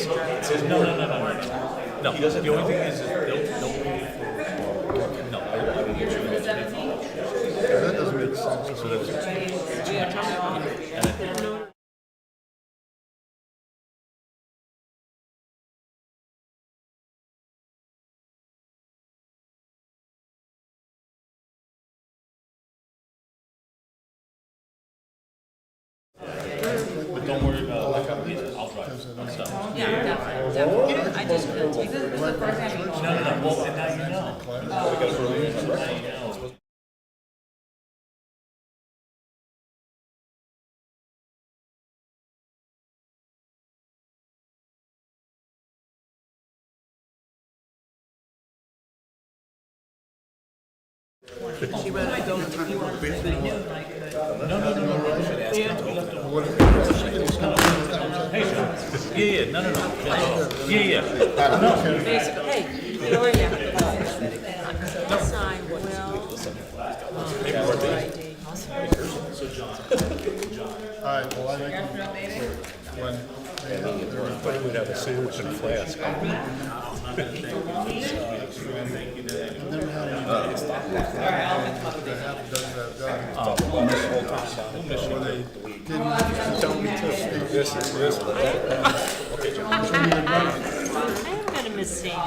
No, no, no, no, no. No, the only thing is they'll pay for. No, I will get you guys paid for. That doesn't make sense. So that's but don't worry about like I'll drive. I'm stuck. Yeah, definitely. I just couldn't take this. This is the first time you No, no, no. Well, and now you know. Now you know. Yeah, yeah, no, no, no. Yeah, yeah. basically, hey, Gloria, sign will. All right, well, I think when We'd have a sandwich and a flask. I've never had any that half does that done. Where they didn't tell me to speak. This is this. I am gonna miss seeing you.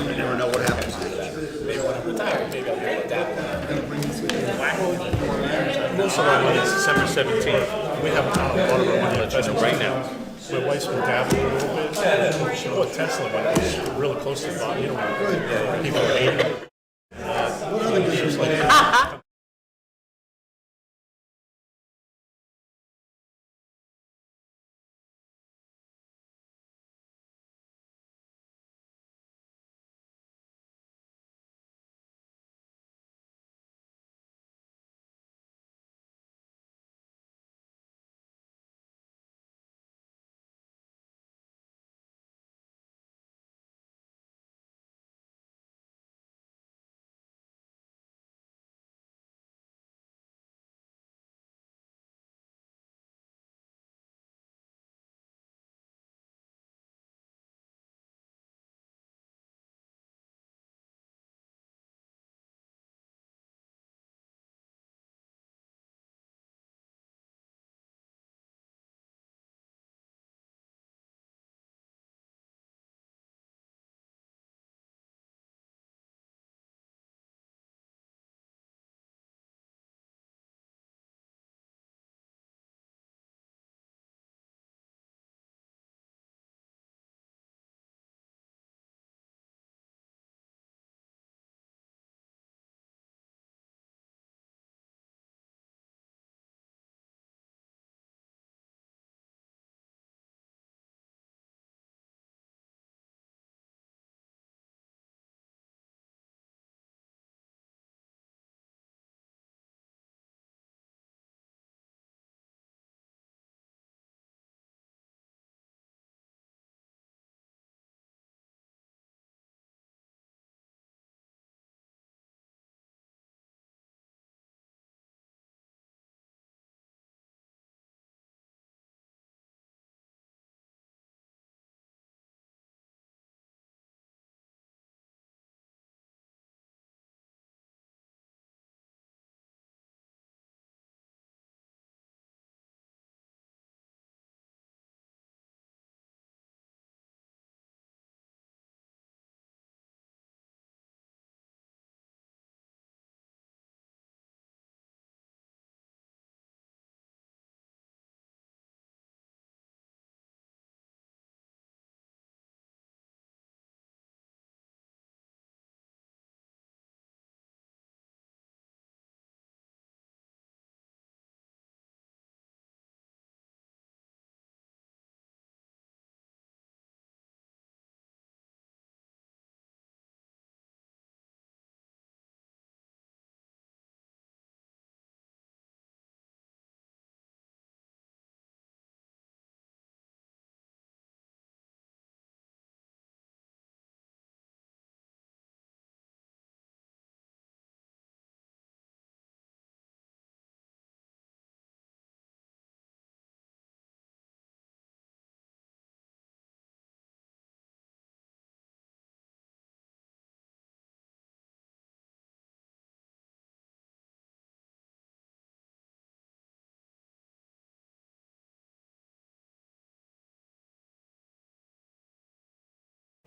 You never know what happens. Maybe when I'm retired, maybe I'll get that. Most of our money is December 17th. We have a lot of our money as of right now. My wife's been dabbling a little bit. She bought Tesla when it was really close to the bottom. You know, when people are 80.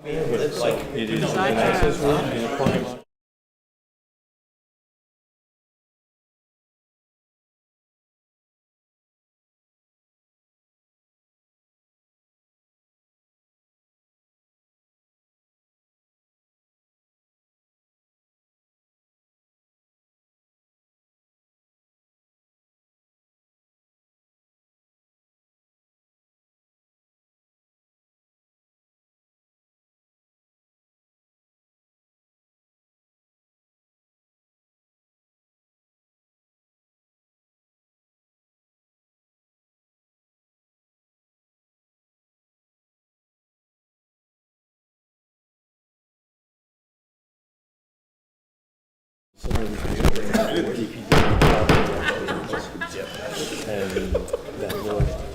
It is an Side access track. road in a parking lot.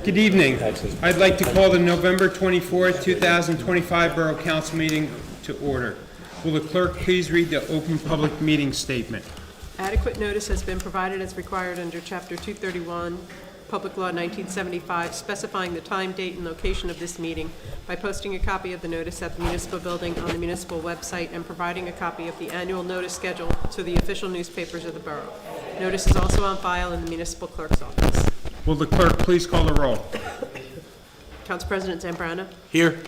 Good evening. I'd like to call the November 24th, 2025 Borough Council meeting to order. Will the clerk please read the open public meeting statement? Adequate notice has been provided as required under Chapter 231, Public Law 1975, specifying the time, date, and location of this meeting by posting a copy of the notice at the municipal building on the municipal website and providing a copy of the annual notice schedule to the official newspapers of the borough. Notice is also on file in the municipal clerk's office. Will the clerk please call the roll? Council President Zambrana. Here.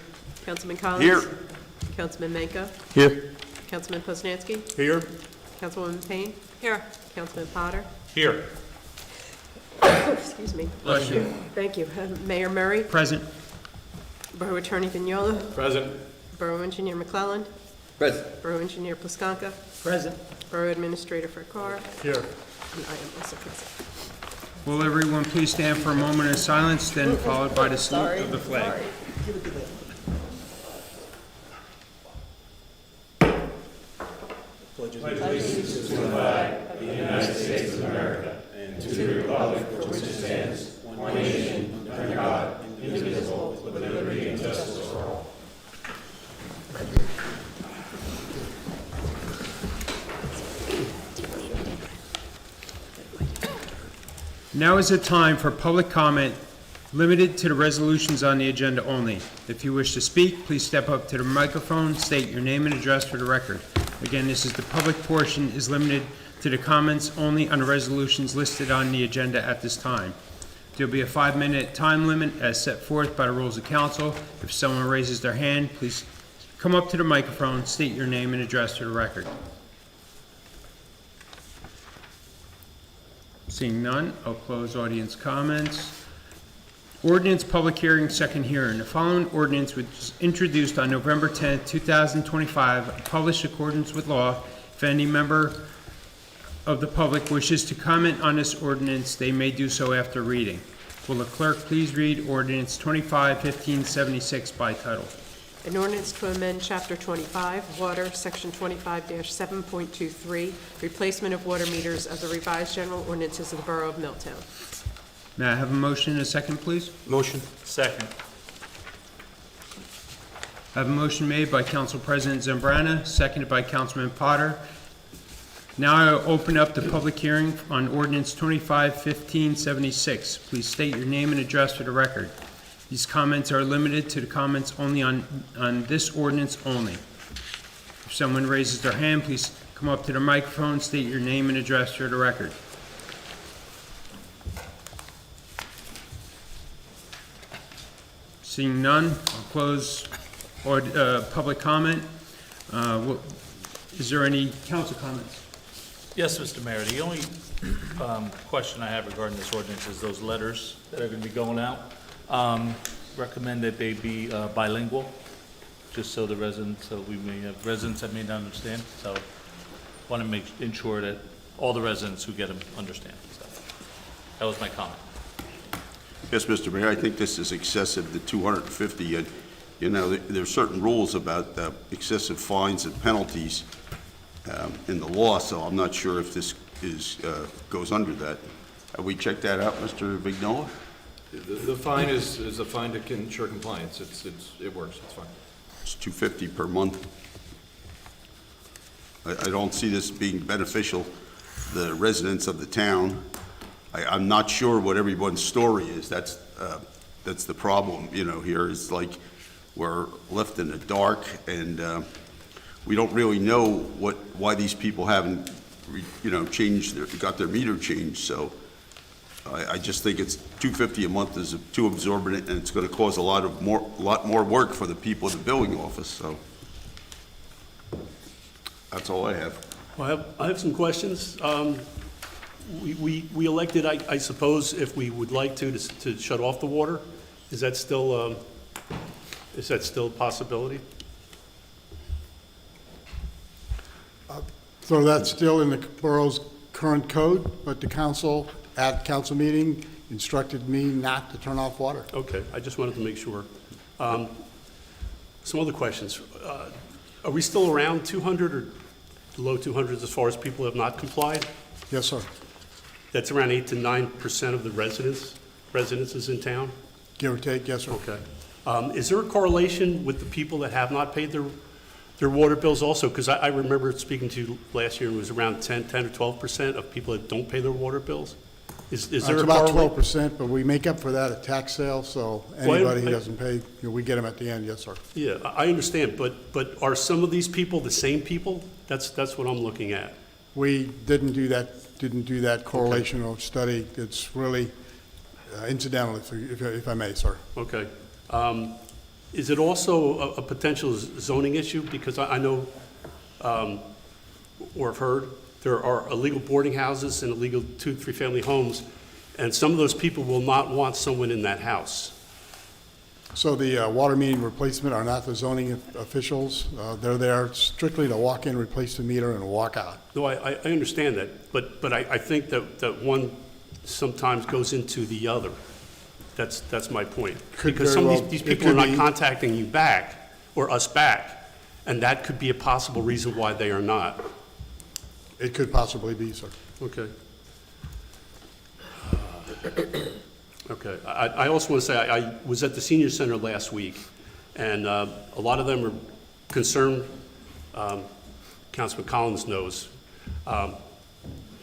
Councilman Collins. Here. Councilman Menka. Here. Councilman Poznanski. Here. Councilwoman Payne. Here. Councilman Potter. Here. Excuse me. Bless you. Thank you. Mayor Murray. Present. Borough Attorney Vignola. Present. Borough Engineer McClelland. Present. Borough Engineer Pliskanka. Present. Borough Administrator Farquhar. Here. And I am also present. Will everyone please stand for a moment of silence, then followed by the salute of the flag? Now is the time for public comment limited to the resolutions on the agenda only. If you wish to speak, please step up to the microphone, state your name and address for the record. Again, this is the public portion is limited to the comments only on the resolutions listed on the agenda at this time. There'll be a 5-minute time limit as set forth by the rules of council. If someone raises their hand, please come up to the microphone, state your name and address for the record. Seeing none, I'll close audience comments. Ordinance public hearing, second hearing. The following ordinance was introduced on November 10th, 2025, published in accordance with law. If any member of the public wishes to comment on this ordinance, they may do so after reading. Will the clerk please read ordinance 25-1576 by title? An ordinance to amend Chapter 25, Water, Section 25-7.23, replacement of water meters of the revised general ordinances of the Borough of Milltown. May I have a motion and a second, please? Motion. Second. I have a motion made by Council President Zambrana, seconded by Councilman Potter. Now I will open up the public hearing on ordinance 25-1576. Please state your name and address for the record. These comments are limited to the comments only on this ordinance only. If someone raises their hand, please come up to the microphone, state your name and address for the record. Seeing none, I'll close public comment. Is there any council comments? Yes, Mr. Mayor, the only question I have regarding this ordinance is those letters that are going to be going out. Recommend that they be bilingual, just so the residents, so we may have residents that may not understand. So want to ensure that all the residents who get them understand. So that was my comment. Yes, Mr. Mayor, I think this is excessive, the 250. And, you know, there are certain rules about excessive fines and penalties in the law, so I'm not sure if this goes under that. Have we checked that out, Mr. Vignola? The fine is a fine to ensure compliance. It works, it's fine. It's $250 per month. I don't see this being beneficial to the residents of the town. I'm not sure what everyone's story is. That's the problem, you know, here. It's like we're left in the dark, and we don't really know why these people haven't, got their meter changed. So I just think it's $250 a month is too exorbitant, and it's going to cause a lot more work for the people in the billing office. So that's all I have. Well, I have some questions. We elected, I suppose, if we would like to shut off the water. Is that still a possibility? So that's still in the borough's current code, but the council, at council meeting, instructed me not to turn off water. Okay, I just wanted to make sure. Some other questions. Are we still around 200 or low 200s as far as people have not complied? Yes, sir. That's around 8 to 9% of the residences in town? Give or take, yes, sir. Okay. Is there a correlation with the people that have not paid their water bills also? Because I remember speaking to you last year, it was around 10 or 12% of people that don't pay their water bills. Is there It's a about correlation? 12%, but we make up for that at tax sale, so Well, anybody who I- doesn't pay, we get them at the end, yes, sir. Yeah, I understand, but are some of these people the same people? That's what I'm looking at. We didn't do that correlational study. It's really incidental, if I may, sir. Okay. Is it also a potential zoning issue? Because I know, or have heard, there are illegal boarding houses and illegal 2-, 3-family homes, and some of those people will not want someone in that house. So the water main replacement are not the zoning officials. They're there strictly to walk in, replace the meter, and walk out. No, I understand that, but I think that one sometimes goes into the other. That's my point. Could Because very some of well- these it people are could not be. contacting you back, or us back, and that could be a possible reason why they are not. It could possibly be, sir. Okay. Okay. I also want to say, I was at the senior center last week, and a lot of them are concerned, Councilman Collins knows.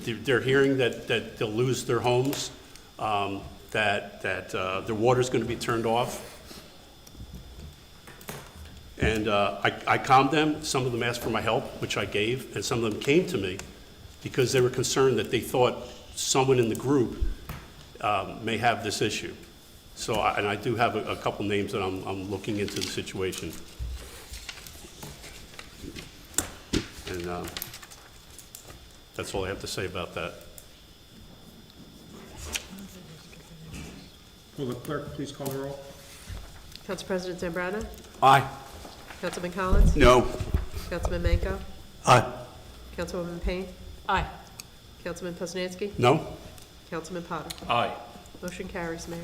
They're hearing that they'll lose their homes, that their water's going to be turned off. And I calmed them. Some of them asked for my help, which I gave, and some of them came to me because they were concerned that they thought someone in the group may have this issue. So, and I do have a couple names that I'm looking into the situation. And that's all I have to say about that. Will the clerk please call the roll? Council President Zambrana? Aye. Councilman Collins? No. Councilman Manco? Aye. Councilwoman Payne? Aye. Councilman Poznanski? No? Councilman Potter? Aye. Motion carries, Mayor.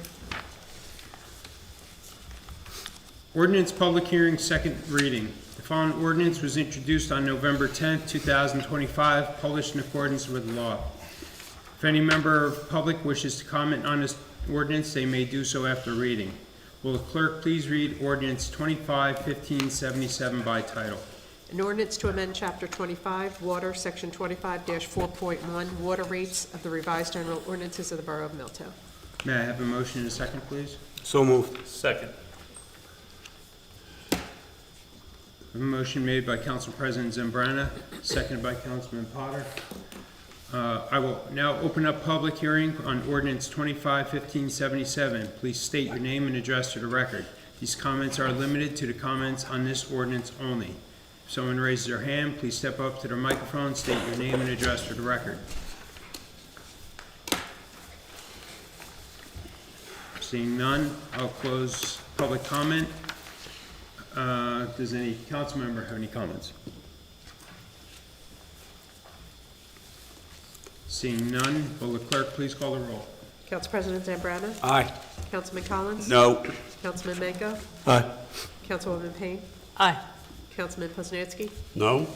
Ordinance public hearing, second reading. The following ordinance was introduced on November 10th, 2025, published in accordance with the law. If any member of the public wishes to comment on this ordinance, they may do so after reading. Will the clerk please read ordinance 25-1577 by title? An ordinance to amend Chapter 25, Water, Section 25-4.1, Water Rates of the Revised General Ordinances of the Borough of Milltown. May I have a motion and a second, please? So moved. Second. A motion made by Council President Zambrana, seconded by Councilman Potter. I will now open up public hearing on ordinance 25-1577. Please state your name and address to the record. These comments are limited to the comments on this ordinance only. If someone raises their hand, please step up to the microphone, state your name and address for the record. Seeing none, I'll close public comment. Does any council member have any comments? Seeing none, will the clerk please call the roll? Council President Zambrana? Aye. Councilman Collins? No. Councilman Manco? Aye. Councilwoman Payne? Aye. Councilman Poznanski? No?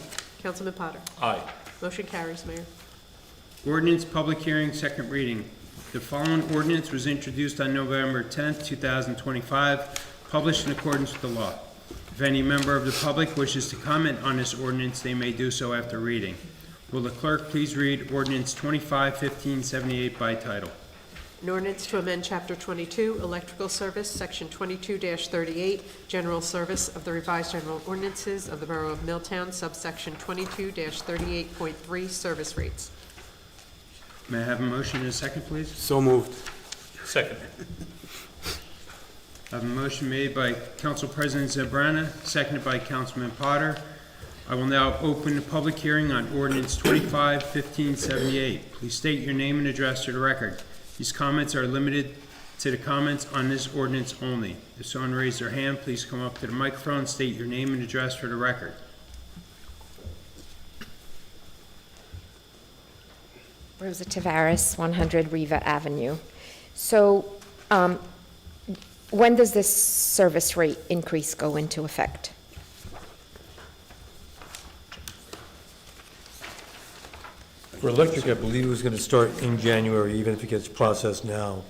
Councilman Potter? Aye. Motion carries, Mayor. Ordinance public hearing, second reading. The following ordinance was introduced on November 10th, 2025, published in accordance with the law. If any member of the public wishes to comment on this ordinance, they may do so after reading. Will the clerk please read ordinance 25-1578 by title? An ordinance to amend Chapter 22, Electrical Service, Section 22-38, General Service of the Revised General Ordinances of the Borough of Milltown, subsection 22-38.3, Service Rates. May I have a motion and a second, please? So moved. Second. I have a motion made by Council President Zambrana, seconded by Councilman Potter. I will now open the public hearing on ordinance 25-1578. Please state your name and address to the record. These comments are limited to the comments on this ordinance only. If someone raised their hand, please come up to the microphone, state your name and address for the record. Rosa Tavares, 100 Riva Avenue. So, when does this service rate increase go into effect? For electric, I believe it was going to start in January, even if it gets processed now.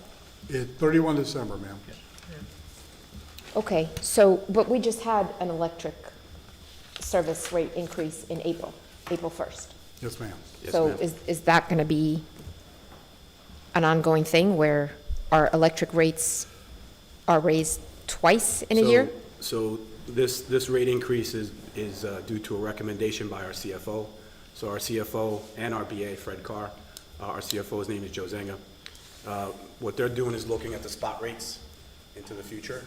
31 December, ma'am. Okay, so, but we just had an electric service rate increase in April 1st. Yes, ma'am. So is that going to be an ongoing thing where our electric rates are raised twice in a year? So this rate increase is due to a recommendation by our CFO. So our CFO and our BA, Fred Carr, our CFO's name is Joe Zenga. What they're doing is looking at the spot rates into the future,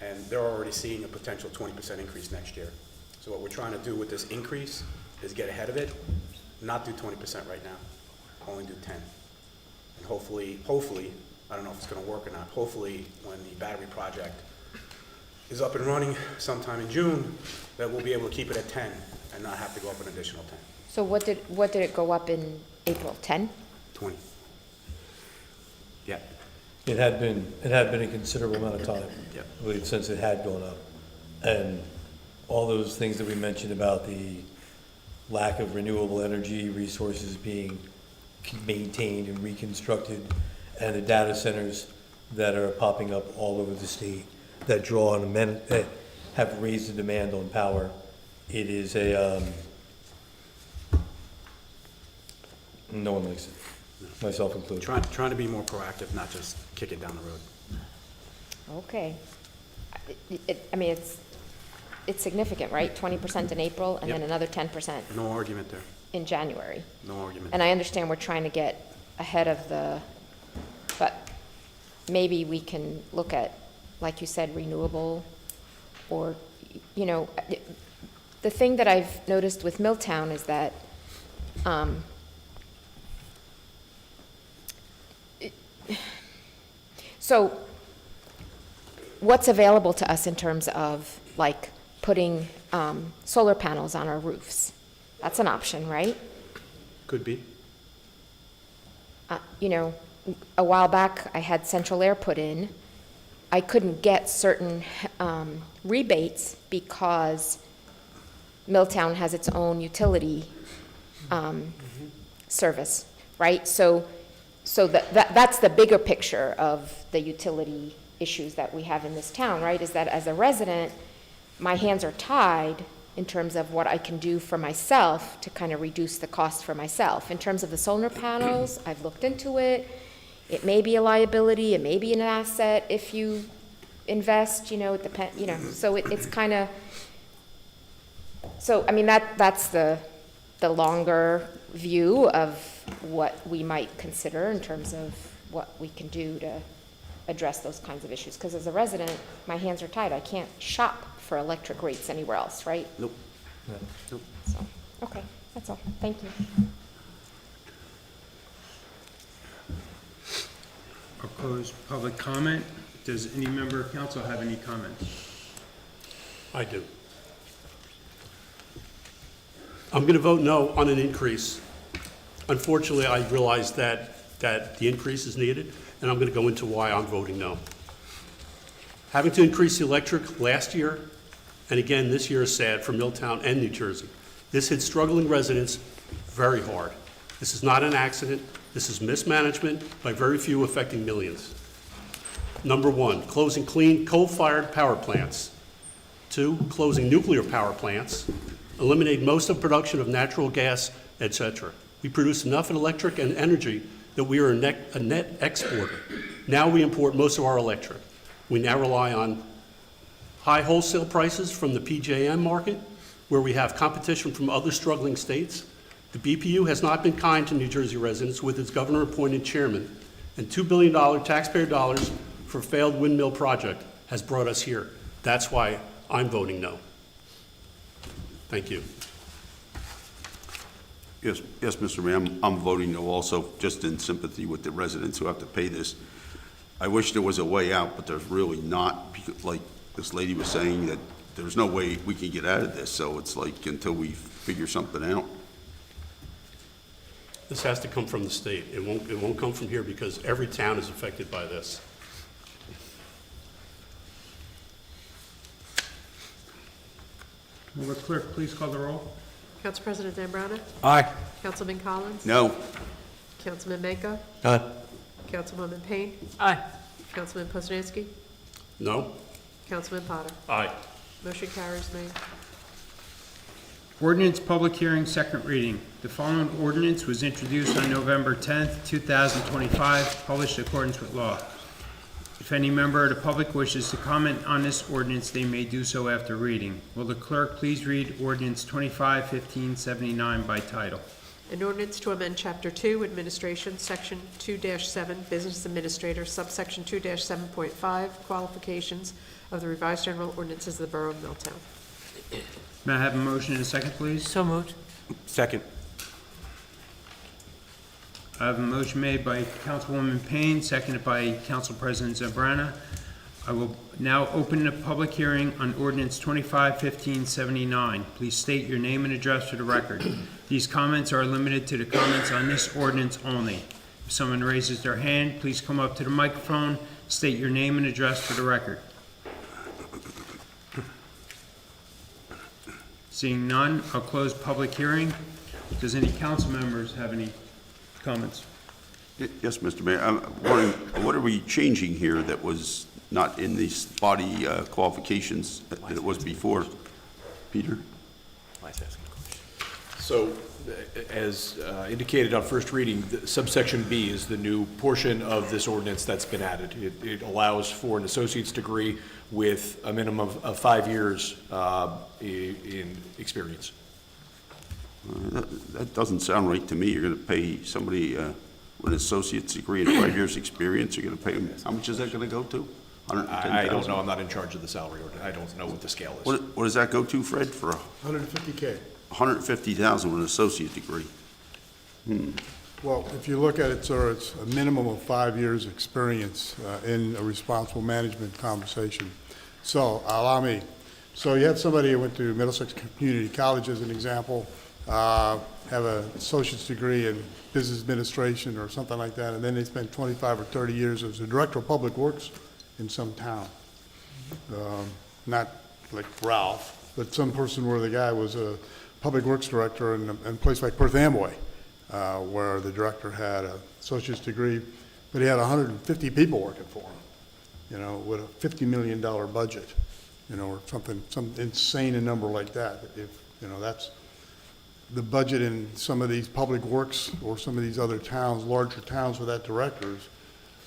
and they're already seeing a potential 20% increase next year. So what we're trying to do with this increase is get ahead of it, not do 20% right now, only do 10. And hopefully, I don't know if it's gonna work or not, hopefully when the battery project is up and running sometime in June, that we'll be able to keep it at 10 and not have to go up an additional 10, So what did it go up in April, 10? 20. Yeah, It had been a considerable amount of time, Yep. I believe, since it had gone up. And all those things that we mentioned about the lack of renewable energy resources being maintained and reconstructed, and the data centers that are popping up all over the state that draw on that have raised the demand on power. It is no one likes it, myself included. trying to be more proactive, not just kick it down the road. Okay. I mean, it's significant, right? 20% in April and then Yep. another 10% No argument there, in January. no argument. And I understand we're trying to get ahead of but maybe we can look at, like you said, renewable, or, the thing that I've noticed with Milltown is that, so what's available to us in terms of, like, putting solar panels on our roofs? That's an option, right? Could be. A while back, I had central air put in. I couldn't get certain rebates because Milltown has its own utility service, right? So that's the bigger picture of the utility issues that we have in this town, right? Is that as a resident, my hands are tied in terms of what I can do for myself to kind of reduce the cost for myself. In terms of the solar panels, I've looked into it. It may be a liability, it may be an asset if you invest, it depends, so it's kind of, so, I mean, that's the longer view of what we might consider in terms of what we can do to address those kinds of issues. Because as a resident, my hands are tied. I can't shop for electric rates anywhere else, right? Nope. So, okay, that's all. Thank you. I'll close public comment. Does any member of council have any comments? I do. I'm going to vote no on an increase. Unfortunately, I realize that the increase is needed, and I'm going to go into why I'm voting no. Having to increase the electric last year, and again this year is sad for Milltown and New Jersey. This hit struggling residents very hard. This is not an accident. This is mismanagement by very few, affecting millions. Number one, closing clean coal-fired power plants. 2, closing nuclear power plants. Eliminate most of production of natural gas, etc. We produce enough electric and energy that we are a net exporter. Now we import most of our electric. We now rely on high wholesale prices from the PJM market, where we have competition from other struggling states. The BPU has not been kind to New Jersey residents with its governor-appointed chairman, and $2 billion taxpayer dollars for a failed windmill project has brought us here. That's why I'm voting no. Thank you. Yes, Mr. Mayor, I'm voting no also, just in sympathy with the residents who have to pay this. I wish there was a way out, but there's really not, because like this lady was saying, that there's no way we can get out of this, so it's like until we figure something out. This has to come from the state. It won't come from here because every town is affected by this. Will the clerk please call the roll? Council President Zambrana? Aye. Councilman Collins? No, Councilman Mako? Aye. Councilwoman Payne? Aye. Councilman Poznanski? No? Councilman Potter? Aye. Motion carries, Mayor. Ordinance public hearing, second reading. The following ordinance was introduced on November 10th, 2025, published in accordance with law. If any member of the public wishes to comment on this ordinance, they may do so after reading. Will the clerk please read ordinance 25-1579 by title? An ordinance to amend Chapter 2, Administration, Section 2-7, Business Administrator, subsection 2-7.5, Qualifications of the Revised General Ordinances of the Borough of Milltown. May I have a motion and a second, please? So moved. Second. I have a motion made by Councilwoman Payne, seconded by Council President Zambrana. I will now open the public hearing on ordinance 25-1579. Please state your name and address for the record. These comments are limited to the comments on this ordinance only. If someone raises their hand, please come up to the microphone, state your name and address for the record. Seeing none, I'll close public hearing. Does any council members have any comments? yes, Mr. Mayor, I'm wondering, what are we changing here that was not in these body qualifications that it was before? Peter? So, as indicated on first reading, subsection B is the new portion of this ordinance that's been added. It allows for an associate's degree with a minimum of 5 years in experience. That doesn't sound right to me. You're going to pay somebody with an associate's degree and 5 years' experience, you're going to pay them, how much is that going to go to? I don't know, I'm not in charge of the salary order. I don't know what the scale is. What does that go to, Fred, for 150K. 150,000 with an associate degree? Well, if you look at it, sir, it's a minimum of 5 years' experience in a responsible management conversation. So, allow me. So you have somebody who went to Middlesex Community College, as an example, have an associate's degree in business administration or something like that, and then they spent 25 or 30 years as a director of public works in some town. Not like Ralph, but some person where the guy was a public works director in a place like Perth Amboy, where the director had an associate's degree, but he had 150 people working for him, you know, with a $50 million budget, you know, or something, some insane number like that. If, you know, that's the budget in some of these public works or some of these other towns, larger towns with that director is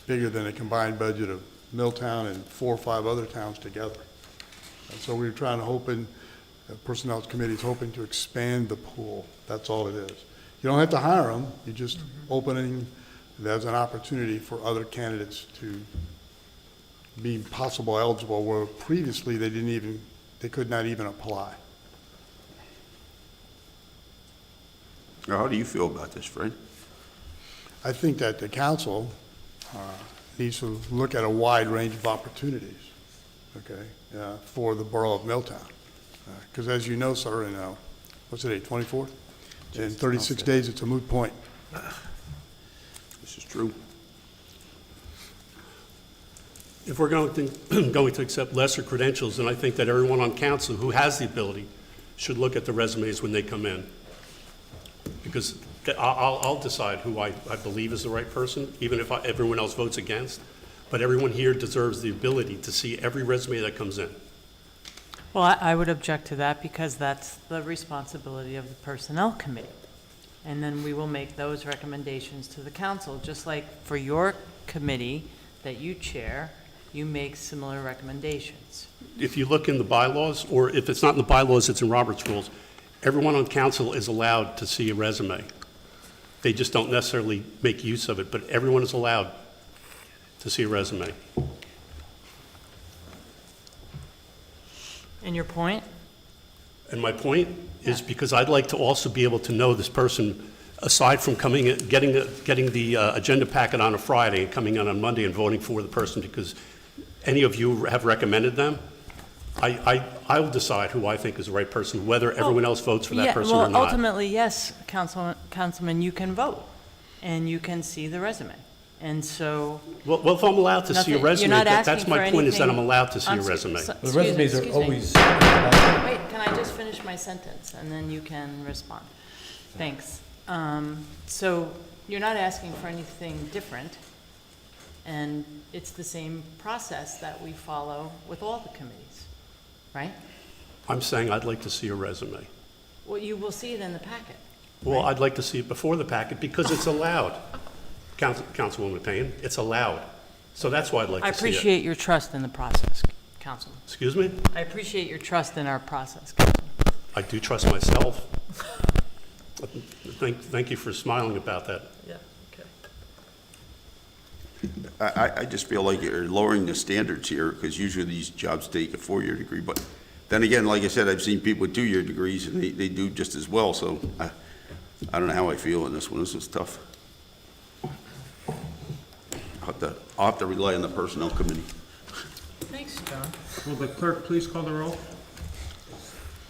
bigger than a combined budget of Milltown and 4 or 5 other towns together. And so we're trying to hoping, the Personnel Committee is hoping to expand the pool. That's all it is. You don't have to hire them, you're just opening, there's an opportunity for other candidates to be possible eligible where previously they could not even apply. Now, how do you feel about this, Fred? I think that the council needs to look at a wide range of opportunities, okay, for the borough of Milltown. Because as you know, sir, in, what's today, 24th? In 36 days, it's a moot point. This is true. If we're going to accept lesser credentials, then I think that everyone on council who has the ability should look at the resumes when they come in. Because I'll decide who I believe is the right person, even if everyone else votes against. But everyone here deserves the ability to see every resume that comes in. Well, I would object to that because that's the responsibility of the Personnel Committee. And then we will make those recommendations to the council, just like for your committee that you chair, you make similar recommendations. If you look in the bylaws, or if it's not in the bylaws, it's in Robert's rules, everyone on council is allowed to see a resume. They just don't necessarily make use of it, but everyone is allowed to see a resume. And your point? And my point is because I'd like to also be able to know this person, aside from coming, getting the agenda packet on a Friday and coming in on Monday and voting for the person because any of you have recommended them, I will decide who I think is the right person, whether everyone else votes for that Yeah, person or well, not. ultimately, yes, Councilman, you can vote, and you can see the resume. And so, Well, if I'm allowed to see a Nothing- resume, you're not that's asking my for point, is that I'm anything- allowed to see a I'm s- resume. so- The excuse me, resumes are excuse me. always, Wait, can I just finish my sentence, and then you can respond? Thanks. So, you're not asking for anything different, and it's the same process that we follow with all the committees, right? I'm saying I'd like to see a resume. Well, you will see it in the packet. Well, I'd like to see it before the packet because it's allowed. Councilwoman Payne, it's allowed. So that's why I'd like I to see it. appreciate your trust in the process, Councilman. Excuse me? I appreciate your trust in our process, Councilman. I do trust myself. Thank you for smiling about that. Yeah, okay. I just feel like you're lowering the standards here, because usually these jobs take a 4-year degree, but then again, like I said, I've seen people with 2-year degrees, and they do just as well, so I don't know how I feel in this one. This is tough. I'll have to rely on the Personnel Committee. Thanks, John. Will the clerk please call the roll?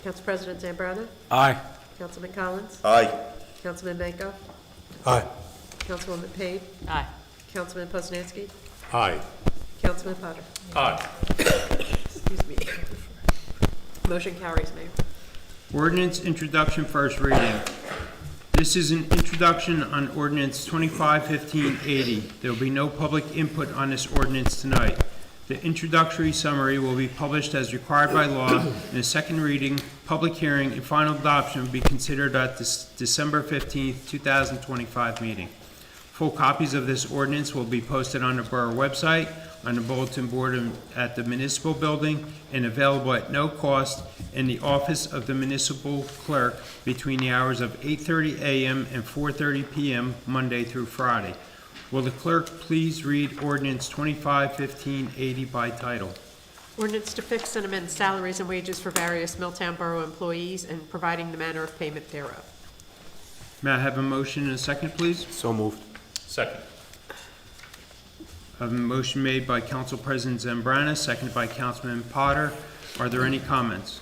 Council President Zambrana? Aye. Councilman Collins? Aye. Councilman Benko? aye. Councilwoman Page? Aye. Councilman Poznanski? Aye. Councilman Potter? Aye. Excuse me. Motion carries, Mayor. Ordinance introduction, first reading. This is an introduction on ordinance 251580. There will be no public input on this ordinance tonight. The introductory summary will be published as required by law, and a second reading, public hearing, and final adoption will be considered at this December 15th, 2025 meeting. Full copies of this ordinance will be posted on the Borough website, on the bulletin board at the municipal building, and available at no cost in the office of the municipal clerk between the hours of 8:30 a.m. and 4:30 p.m. Monday through Friday. Will the clerk please read ordinance 251580 by title? Ordinance to fix and amend salaries and wages for various Milltown Borough employees and providing the manner of payment thereof. May I have a motion and a second, please? So moved. Second. I have a motion made by Council President Zambrana, seconded by Councilman Potter. Are there any comments?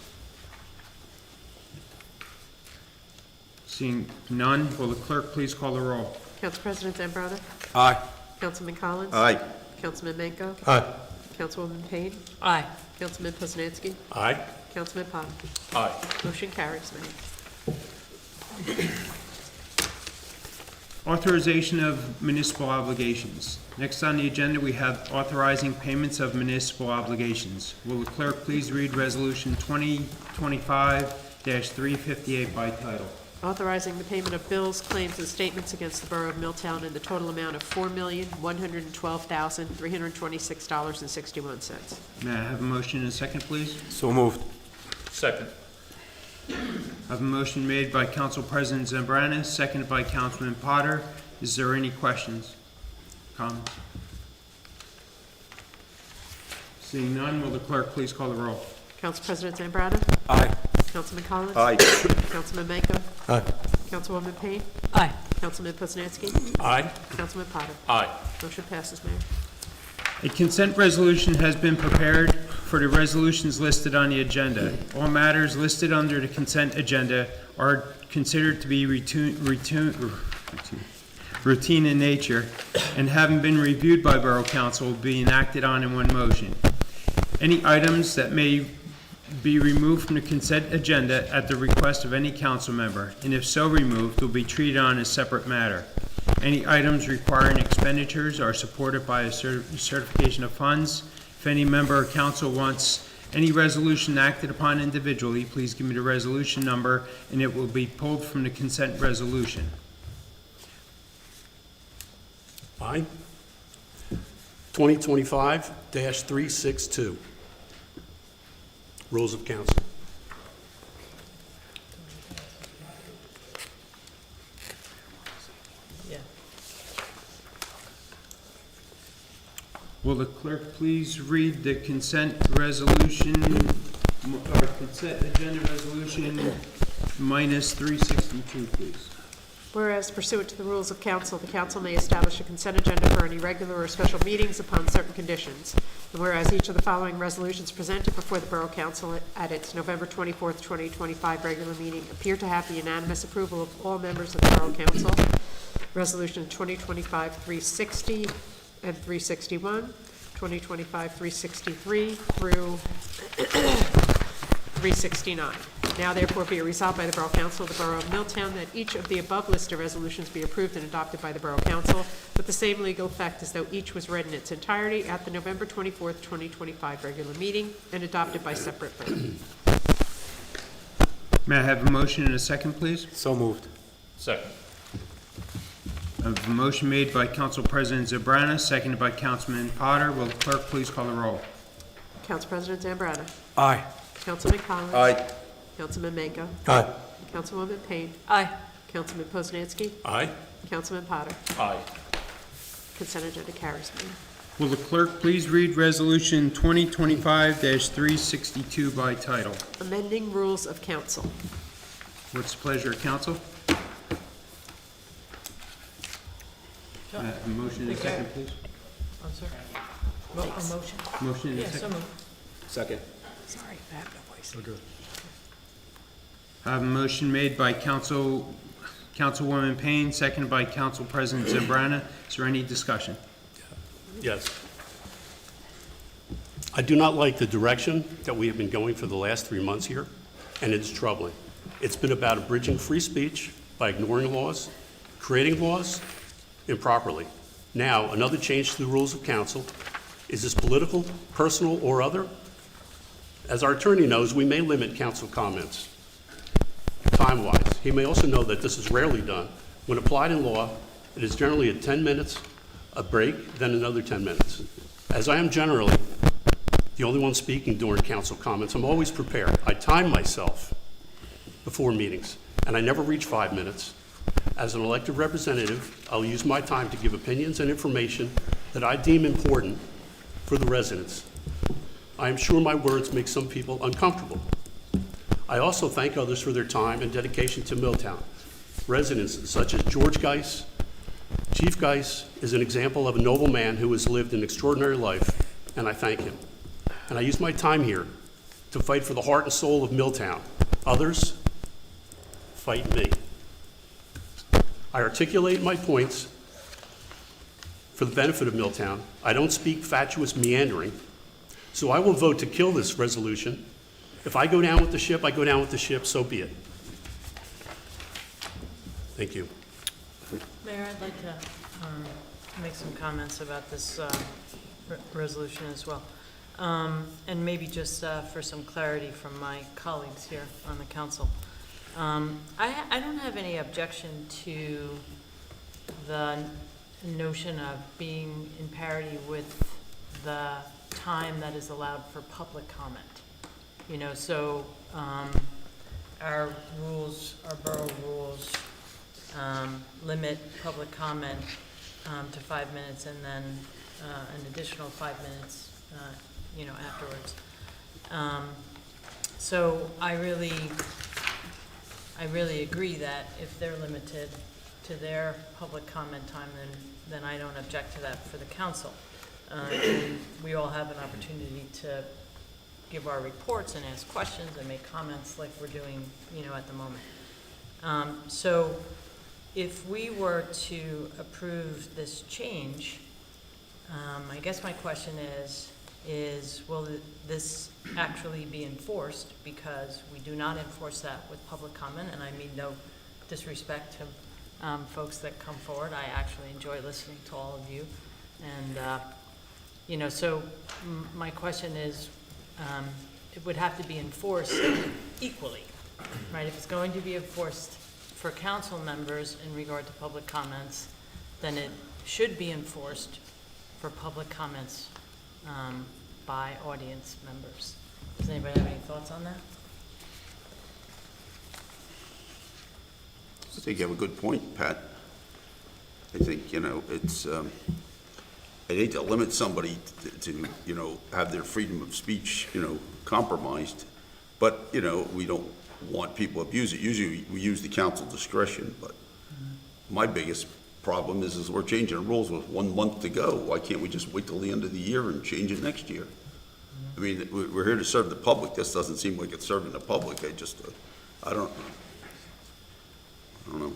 Seeing none, will the clerk please call the roll? Council President Zambrana? Aye. Councilman Collins? Aye. Councilman Benko? Aye. Councilwoman Payne? Aye. Councilman Poznanski? Aye. Councilman Potter? Aye. Motion carries, Mayor. Authorization of municipal obligations. Next on the agenda, we have authorizing payments of municipal obligations. Will the clerk please read Resolution 2025-358 by title? Authorizing the payment of bills, claims, and statements against the Borough of Milltown in the total amount of $4,112,326.61. May I have a motion and a second, please? So moved. Second. I have a motion made by Council President Zambrana, seconded by Councilman Potter. Is there any questions? Comments? Seeing none, will the clerk please call the roll? Council President Zambrana? Aye. Councilman Collins? Aye. Councilman Benko? Aye. Councilwoman Payne? Aye. Councilman Poznanski? Aye. Councilman Potter? Aye. Motion passes, Mayor. A consent resolution has been prepared for the resolutions listed on the agenda. All matters listed under the consent agenda are considered to be routine in nature and having been reviewed by Borough Council will be enacted on in one motion. Any items that may be removed from the consent agenda at the request of any council member, and if so removed, will be treated on a separate matter. Any items requiring expenditures are supported by a certification of funds. If any member of council wants Any resolution acted upon individually, please give me the resolution number, and it will be pulled from the consent resolution. Aye. 2025-362. Rules of Council. Yeah. Will the clerk please read the consent resolution, or consent agenda resolution minus 362, please? Whereas pursuant to the rules of council, the council may establish a consent agenda for any regular or special meetings upon certain conditions. And whereas each of the following resolutions presented before the Borough Council at its November 24th, 2025 regular meeting appear to have the unanimous approval of all members of the Borough Council. Resolution 2025-360 and 361, 2025-363 through 369. Now therefore be it resolved by the Borough Council of the Borough of Milltown that each of the above listed resolutions be approved and adopted by the Borough Council with the same legal effect as though each was read in its entirety at the November 24th, 2025 regular meeting and adopted by separate vote. May I have a motion and a second, please? So moved. Second. I have a motion made by Council President Zambrana, seconded by Councilman Potter. Will the clerk please call the roll? Council President Zambrana. Aye. Councilman Collins. Aye. Councilman Mako. Aye. Councilwoman Payne. Aye. Councilman Poznanski. Aye. Councilman Potter. Aye. Consent agenda carries. Will the clerk please read Resolution 2025-362 by title? Amending rules of council. What's the pleasure of council? May I have a motion and a second, please? I'm sorry. A motion? Motion and a Yeah, so second. moved. Second. Sorry, I have no voice. I have a motion made by Councilwoman Payne, seconded by Council President Zambrana. Is there any discussion? Yes. I do not like the direction that we have been going for the last 3 months here, and it's troubling. It's been about abridging free speech by ignoring laws, creating laws improperly. Now, another change to the rules of council. Is this political, personal, or other? As our attorney knows, we may limit council comments time-wise. He may also know that this is rarely done. When applied in law, it is generally 10 minutes, a break, then another 10 minutes. As I am generally the only one speaking during council comments, I'm always prepared. I time myself before meetings, and I never reach 5 minutes. As an elected representative, I'll use my time to give opinions and information that I deem important for the residents. I am sure my words make some people uncomfortable. I also thank others for their time and dedication to Milltown. Residents such as George Geis. Chief Geis is an example of a noble man who has lived an extraordinary life, and I thank him. And I use my time here to fight for the heart and soul of Milltown. Others fight me. I articulate my points for the benefit of Milltown. I don't speak fatuous meandering. So I will vote to kill this resolution. If I go down with the ship, I go down with the ship, so be it. Thank you. Mayor, I'd like to make some comments about this resolution as well. And maybe just for some clarity from my colleagues here on the council. I don't have any objection to the notion of being in parity with the time that is allowed for public comment. You know, so our rules, our borough rules, limit public comment to 5 minutes and then an additional 5 minutes, you know, afterwards. So I really agree that if they're limited to their public comment time, then I don't object to that for the council. And we all have an opportunity to give our reports and ask questions and make comments like we're doing, you know, at the moment. So if we were to approve this change, I guess my question is will this actually be enforced? Because we do not enforce that with public comment, and I mean no disrespect to folks that come forward. I actually enjoy listening to all of you. And, you know, so my question is, it would have to be enforced equally, right? If it's going to be enforced for council members in regard to public comments, then it should be enforced for public comments by audience members. Does anybody have any thoughts on that? I think you have a good point, Pat. I think, it's, I hate to limit somebody to, have their freedom of speech, compromised, but, we don't want people to abuse it. Usually, we use the council discretion, but my biggest problem is we're changing the rules with 1 month to go. Why can't we just wait till the end of the year and change it next year? I mean, we're here to serve the public. This doesn't seem like it's serving the public. I don't know.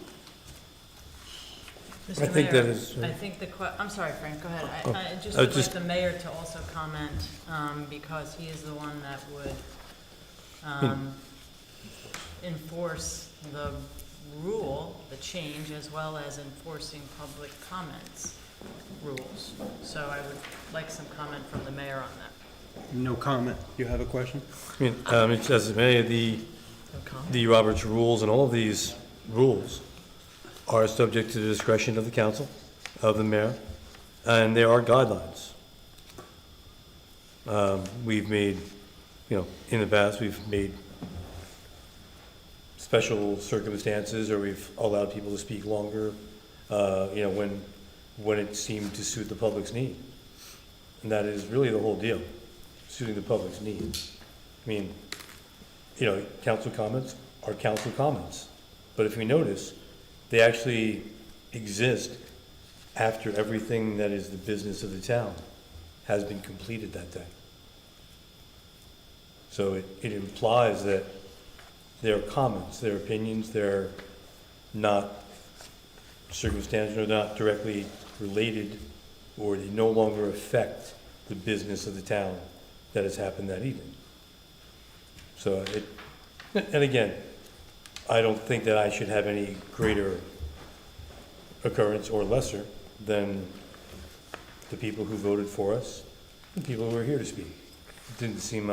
Mr. I think that Mayor, is- I think I'm sorry, Frank, go ahead. I just I would like just- the mayor to also comment, because he is the one that would enforce the rule, the change, as well as enforcing public comments rules. So I would like some comment from the mayor on that. No comment. You have a question? I mean, it's as the mayor, No comment? the Roberts rules and all of these rules are subject to the discretion of the council, of the mayor, and there are guidelines. We've made, in the past, we've made special circumstances, or we've allowed people to speak longer, when it seemed to suit the public's need. And that is really the whole deal, suiting the public's needs. I mean, council comments are council comments. But if we notice, they actually exist after everything that is the business of the town has been completed that day. So it implies that their comments, their opinions, they're not circumstantial, not directly related, or they no longer affect the business of the town that has happened that evening. So and again, I don't think that I should have any greater occurrence or lesser than the people who voted for us, the people who are here to speak. It didn't seem,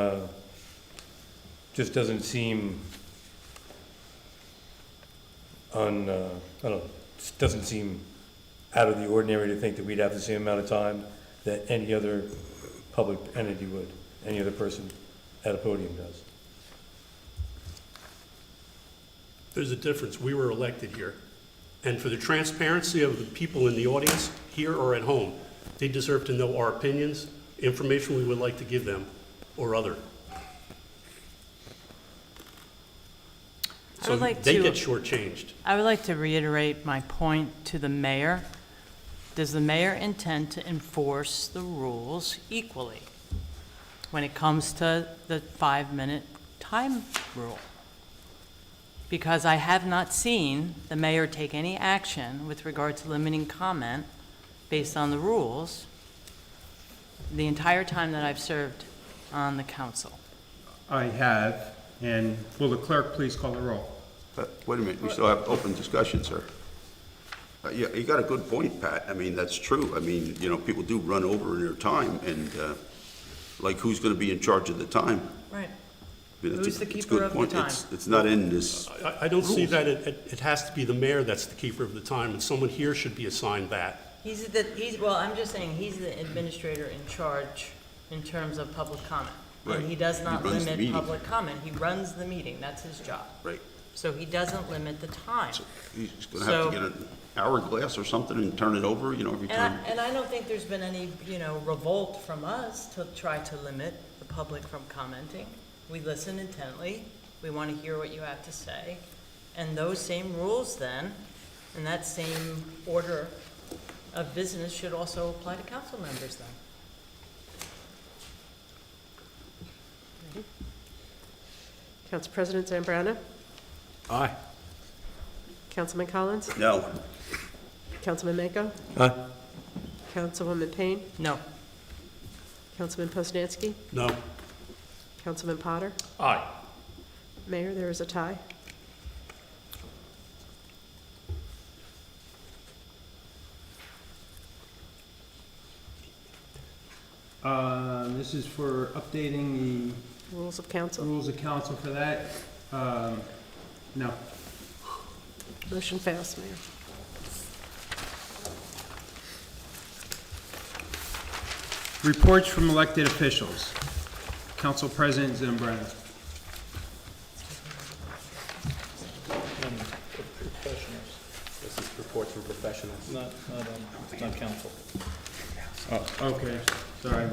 just doesn't seem I don't know, just doesn't seem out of the ordinary to think that we'd have the same amount of time that any other public entity would, any other person at a podium does. There's a difference. We were elected here. And for the transparency of the people in the audience, here or at home, they deserve to know our opinions, information we would like to give them, or other. I would like They to- get shortchanged. I would like to reiterate my point to the mayor. Does the mayor intend to enforce the rules equally when it comes to the 5-minute time rule? Because I have not seen the mayor take any action with regard to limiting comment based on the rules the entire time that I've served on the council. I have, and will the clerk please call the roll? Wait a minute, we still have open discussion, sir. Yeah, you got a good point, Pat. I mean, that's true. I mean, people do run over in their time, and who's going to be in charge of the time? Right. I mean, Who's the it's a keeper good of the point. time? It's not in this. I don't see that it has to be the mayor that's the keeper of the time, and someone here should be assigned that. Well, I'm just saying, he's the administrator in charge in terms of public comment. Right. And he does He not runs the limit meeting. public comment. He runs the meeting. That's his job. Right. So he doesn't limit the time. He's going to have So- to get an hourglass or something and turn it over, every time. And I don't think there's been any, revolt from us to try to limit the public from commenting. We listen intently. We want to hear what you have to say. And those same rules then, and that same order of business should also apply to council members then. Council President Zambrana? Aye. Councilman Collins? No. Councilman Mako? Aye. Councilwoman Payne? No. Councilman Poznanski? No. Councilman Potter? Aye. Mayor, there is a tie. This is for updating Rules of council. Rules of council for that? No. Motion passed, Mayor. Reports from elected officials. Council President Zambrano. Professionals, This is reports from professionals. not council. Oh, okay, sorry,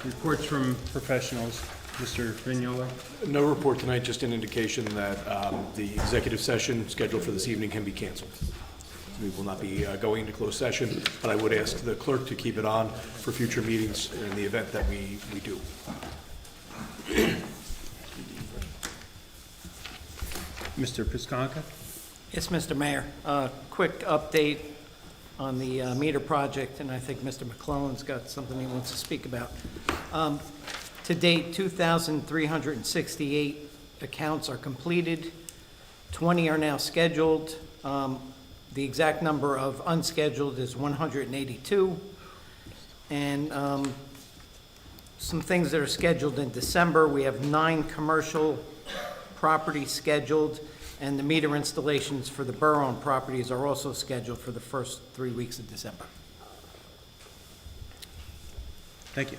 reports from professionals. Mr. Vignola? No report tonight, just an indication that the executive session scheduled for this evening can be canceled. We will not be going into closed session, but I would ask the clerk to keep it on for future meetings in the event that we do. Mr. Pisconka? Yes, Mr. Mayor. Quick update on the meter project, and I think Mr. McClellan's got something he wants to speak about. To date, 2,368 accounts are completed. 20 are now scheduled. The exact number of unscheduled is 182. And some things that are scheduled in December, we have 9 commercial properties scheduled, and the meter installations for the borough-owned properties are also scheduled for the first 3 weeks of December. Thank you.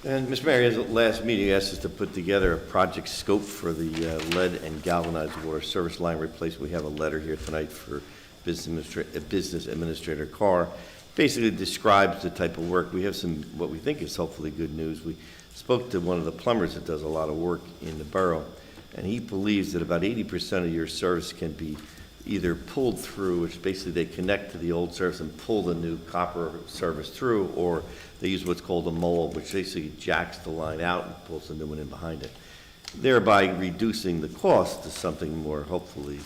And Mr. Mayor, at the last meeting, you asked us to put together a project scope for the lead and galvanized water service line replacement. We have a letter here tonight for Business Administrator Carr. Basically describes the type of work. We have some, what we think is hopefully good news. We spoke to one of the plumbers that does a lot of work in the borough, and he believes that about 80% of your service can be either pulled through, which basically they connect to the old service and pull the new copper service through, or they use what's called a mole, which basically jacks the line out and pulls the new one in behind it, thereby reducing the cost to something more hopefully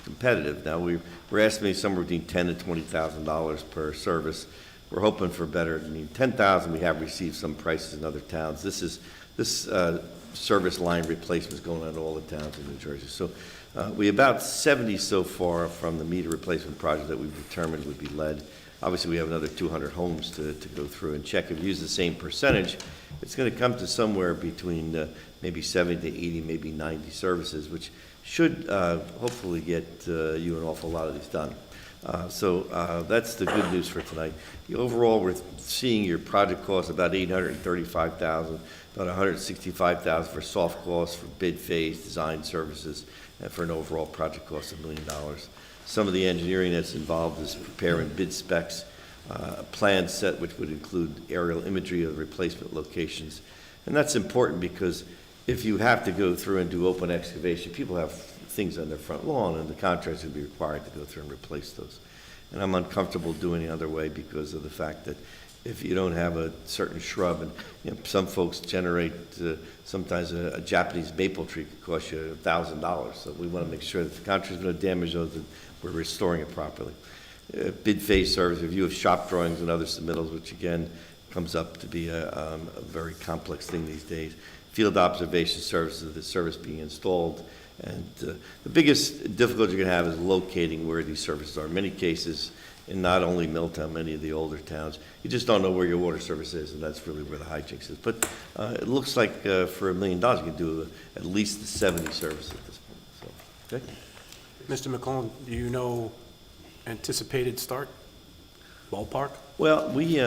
competitive. Now we're estimating somewhere between $10,000 to $20,000 per service. We're hoping for better. I mean, $10,000. We have received some prices in other towns. This service line replacement is going on in all the towns in New Jersey. So we about 70 so far from the meter replacement project that we've determined would be lead. Obviously, we have another 200 homes to go through and check. If you use the same percentage, it's going to come to somewhere between maybe 70 to 80, maybe 90 services, which should hopefully get you an awful lot of these done. So that's the good news for tonight. Overall, we're seeing your project cost about $835,000, about $165,000 for soft costs, for bid phase, design services, and for an overall project cost of $1 million. Some of the engineering that's involved is preparing bid specs, a plan set which would include aerial imagery of replacement locations. And that's important because if you have to go through and do open excavation, people have things on their front lawn, and the contractors would be required to go through and replace those. And I'm uncomfortable doing it the other way because of the fact that if you don't have a certain shrub, and some folks generate, sometimes a Japanese maple tree could cost you $1,000. So we want to make sure that the contractor's going to damage those, that we're restoring it properly. Bid phase service, review of shop drawings and other submittals, which again comes up to be a very complex thing these days. Field observation services, the service being installed. And the biggest difficulty you're going to have is locating where these services are. In many cases, in not only Milltown, many of the older towns, you just don't know where your water service is, and that's really where the hijinks is. But it looks like for $1 million, you can do at least the 70 services at this point. So, okay. Mr. McClellan, do you know anticipated start? Ballpark? Well, we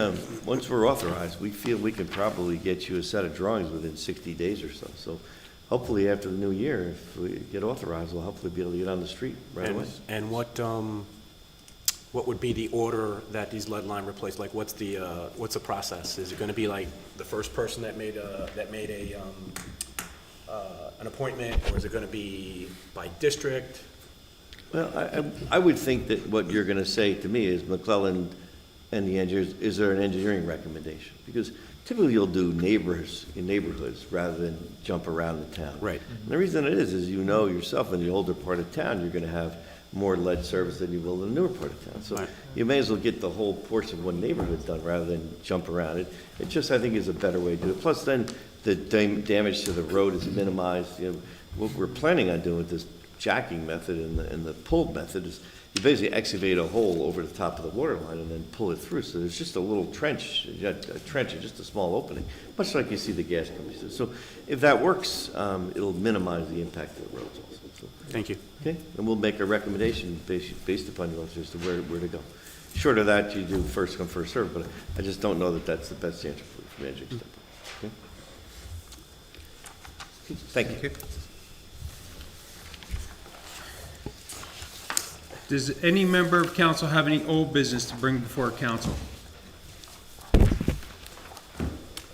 once we're authorized, we feel we can probably get you a set of drawings within 60 days or so. So hopefully after the new year, if we get authorized, we'll hopefully be able to get on the street right away. And what would be the order that these lead line replaced? Like, what's the process? Is it going to be like the first person that made an appointment, or is it going to be by district? Well, I would think that what you're going to say to me is, McClellan and the engineers, is there an engineering recommendation? Because typically you'll do neighborhoods rather than jump around the town. Right. And the reason it is you know yourself in the older part of town, you're going to have more lead service than you will in the newer part of town. So right. You may as well get the whole portion of one neighborhood done rather than jump around it. It just, I think, is a better way to do it. Plus, then the damage to the road is minimized. What we're planning on doing with this jacking method and the pull method is you basically excavate a hole over the top of the water line and then pull it through. So there's just a little trench, a trench and just a small opening, much like you see the gas companies do. So if that works, it'll minimize the impact of the roads also. So, Thank you. okay, and we'll make a recommendation based upon your answers to where to go. Short of that, you do first come, first served, but I just don't know that that's the best answer for managing standpoint. Okay? Thank you. Does any member of council have any old business to bring before council?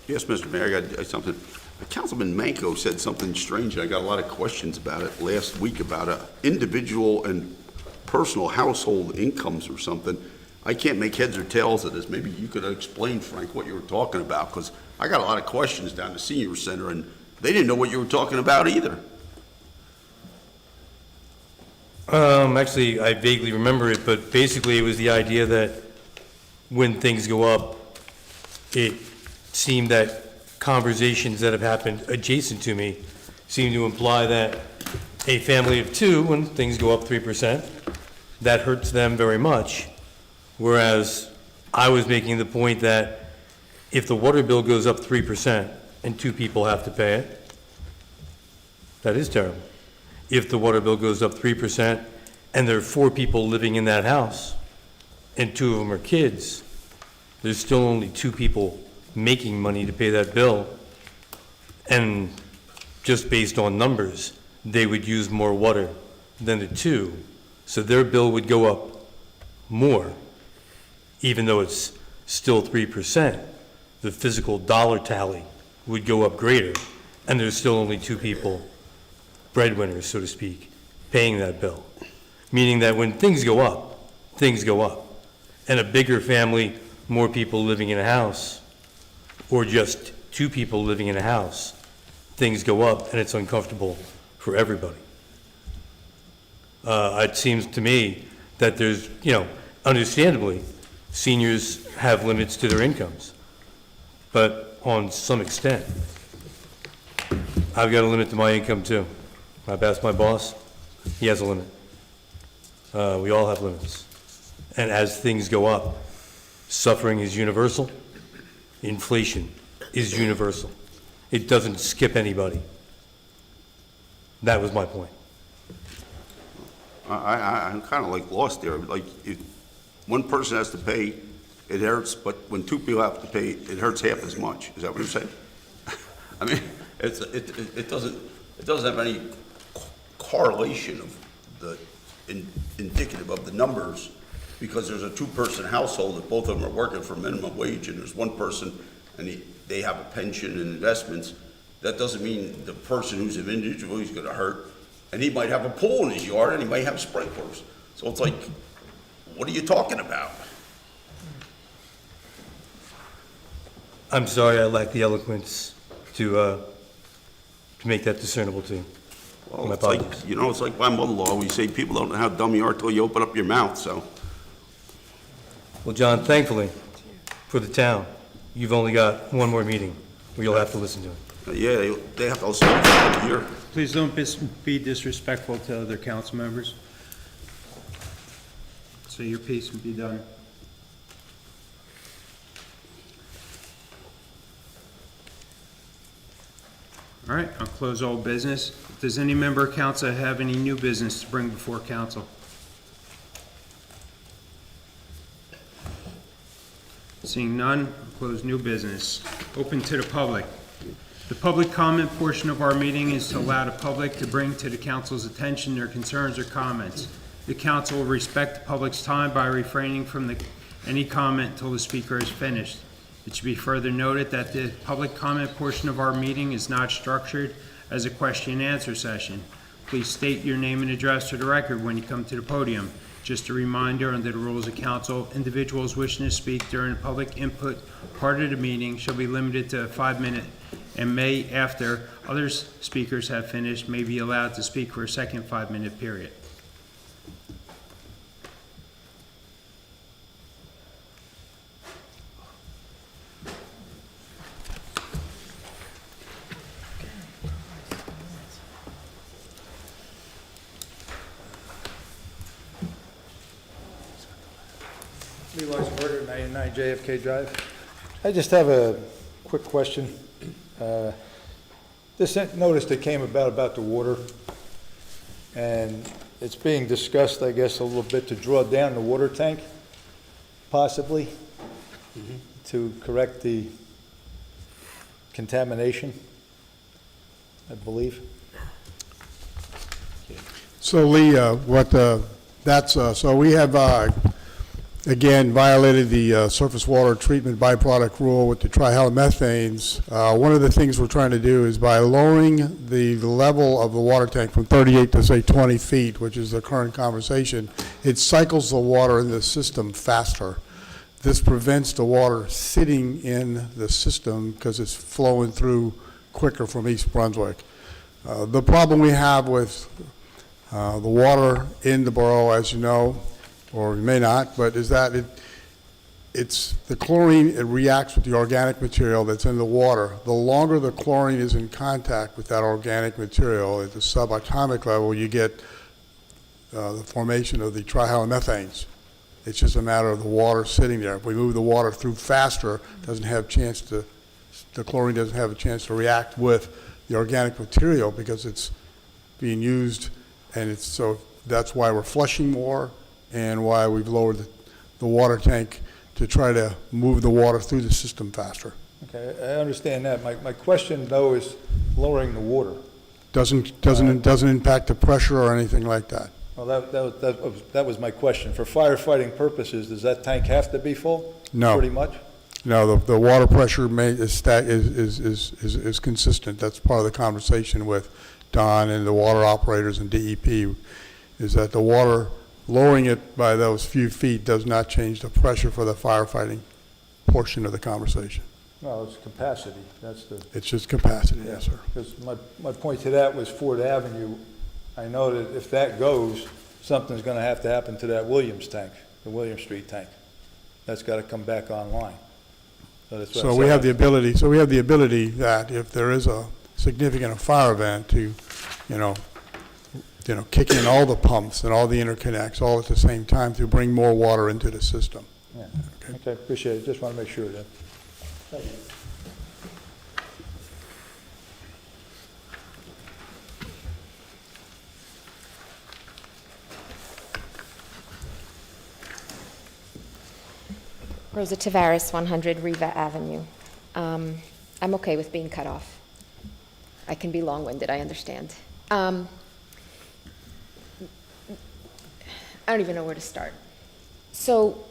Yes, Mr. Mayor, I got something. Councilman Manco said something strange, and I got a lot of questions about it last week about individual and personal household incomes or something. I can't make heads or tails of this. Maybe you could explain, Frank, what you were talking about, because I got a lot of questions down the senior center, and they didn't know what you were talking about either. Actually, I vaguely remember it, but basically it was the idea that when things go up, it seemed that conversations that have happened adjacent to me seem to imply that a family of two, when things go up 3%, that hurts them very much. Whereas I was making the point that if the water bill goes up 3% and two people have to pay it, that is terrible. If the water bill goes up 3% and there are 4 people living in that house and 2 of them are kids, there's still only 2 people making money to pay that bill. And just based on numbers, they would use more water than the 2. So their bill would go up more, even though it's still 3%. The physical dollar tally would go up greater, and there's still only 2 people, breadwinners, so to speak, paying that bill. Meaning that when things go up, things go up. And a bigger family, more people living in a house, or just 2 people living in a house, things go up and it's uncomfortable for everybody. It seems to me that there's, understandably, seniors have limits to their incomes. But on some extent, I've got a limit to my income too. I've asked my boss, he has a limit. We all have limits. And as things go up, suffering is universal, inflation is universal. It doesn't skip anybody. That was my point. I'm kind of like lost there. Like, if one person has to pay, it hurts, but when 2 people have to pay, it hurts half as much. Is that what you're saying? I mean, it doesn't have any correlation of the indicative of the numbers, because there's a 2-person household that both of them are working for minimum wage, and there's one person and they have a pension and investments. That doesn't mean the person who's an individual is going to hurt. And he might have a pool in his yard, and he might have sprinklers. So it's like, what are you talking about? I'm sorry I lack the eloquence to make that discernible to you. Well, My it's like, apologies. it's like my mother-in-law always say, people don't know how dumb you are till you open up your mouth, so. Well, John, thankfully, for the town, you've only got one more meeting where you'll have to listen to it. Yeah, they have to listen to it here. Please don't be disrespectful to other council members. So your piece can be done. All right, I'll close all business. Does any member of council have any new business to bring before council? Seeing none, I'll close new business. Open to the public. The public comment portion of our meeting is to allow the public to bring to the council's attention their concerns or comments. The council will respect the public's time by refraining from any comment until the speaker is finished. It should be further noted that the public comment portion of our meeting is not structured as a question and answer session. Please state your name and address to the record when you come to the podium. Just a reminder, under the rules of council, individuals wishing to speak during the public input part of the meeting shall be limited to a 5-minute and may, after other speakers have finished, may be allowed to speak for a second 5-minute period. Burger, 99 JFK Drive. I just have a quick question. This notice that came about the water, and it's being discussed, I guess, a little bit to draw down the water tank, possibly, to correct the contamination, I believe. So Lee, so we have, again, violated the surface water treatment byproduct rule with the trihalomethanes. One of the things we're trying to do is by lowering the level of the water tank from 38 to say 20 feet, which is the current conversation, it cycles the water in the system faster. This prevents the water sitting in the system because it's flowing through quicker from East Brunswick. The problem we have with the water in the borough, as you know, or you may not, but is that it's the chlorine, it reacts with the organic material that's in the water. The longer the chlorine is in contact with that organic material at the subatomic level, you get the formation of the trihalomethanes. It's just a matter of the water sitting there. If we move the water through faster, the chlorine doesn't have a chance to react with the organic material because it's being used, and so that's why we're flushing more and why we've lowered the water tank to try to move the water through the system faster. Okay, I understand that. My question, though, is lowering the water. Doesn't impact the pressure or anything like that. Well, that was my question. For firefighting purposes, does that tank have to be full? No. Pretty much? No, the water pressure is consistent. That's part of the conversation with Don and the water operators and DEP, is that the water, lowering it by those few feet does not change the pressure for the firefighting portion of the conversation. No, it's capacity. It's just capacity, yes, sir. Because my point to that was Ford Avenue. I know that if that goes, something's going to have to happen to that Williams tank, the William Street tank. That's got to come back online. So we have the ability that if there is a significant fire event to, kick in all the pumps and all the interconnects all at the same time to bring more water into the system. Yeah. Okay, appreciate it. Just want to make sure of that. Thank you. Rosa Tavares, 100 Riva Avenue. I'm okay with being cut off. I can be long-winded, I understand. I don't even know where to start. So,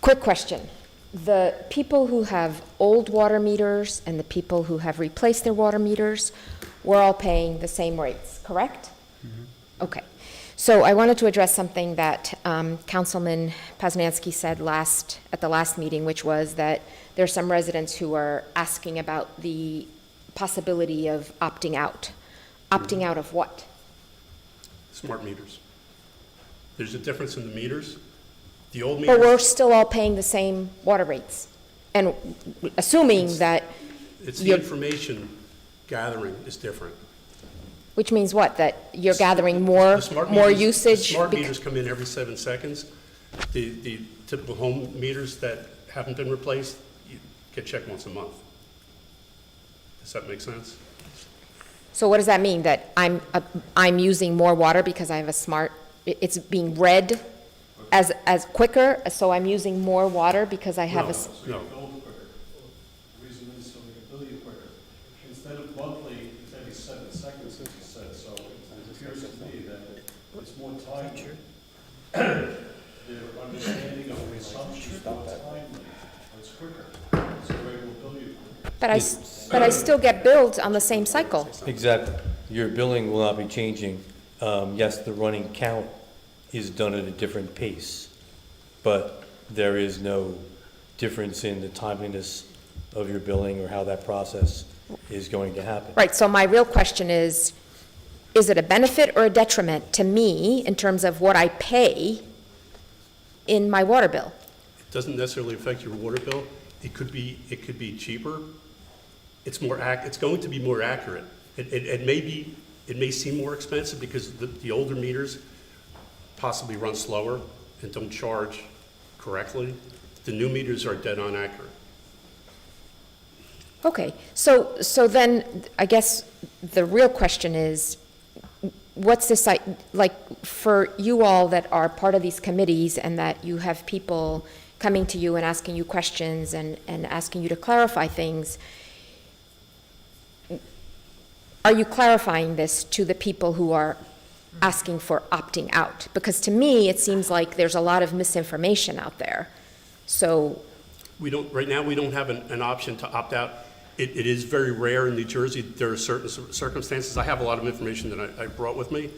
quick question. The people who have old water meters and the people who have replaced their water meters, we're all paying the same rates, correct? Mm-hmm. Okay. So I wanted to address something that Councilman Poznanski said at the last meeting, which was that there are some residents who are asking about the possibility of opting out. Opting out of what? Smart meters. There's a difference in the meters. The old meters. But we're still all paying the same water rates. And assuming that. It's the information gathering is different. Which means what? That you're gathering more usage? The smart meters come in every 7 seconds. The typical home meters that haven't been replaced, you get checked once a month. Does that make sense? So what does that mean? That I'm using more water because I have a smart, it's being read as quicker, so I'm using more water because I have No. Instead of monthly, it's every 7 seconds, as you said, so it appears to me that it's more timely. Their understanding of consumption is more timely, it's quicker, it's a regular bill you. But I still get billed on the same cycle. Exactly. Your billing will not be changing. Yes, the running count is done at a different pace, but there is no difference in the timeliness of your billing or how that process is going to happen. Right, so my real question is it a benefit or a detriment to me in terms of what I pay in my water bill? It doesn't necessarily affect your water bill. It could be cheaper. It's going to be more accurate. It may seem more expensive because the older meters possibly run slower and don't charge correctly. The new meters are dead on accurate. Okay, so then, I guess the real question is, what's this, like, for you all that are part of these committees and that you have people coming to you and asking you questions and asking you to clarify things, are you clarifying this to the people who are asking for opting out? Because to me, it seems like there's a lot of misinformation out there. So, Right now, we don't have an option to opt out. It is very rare in New Jersey. There are certain circumstances. I have a lot of information that I brought with me,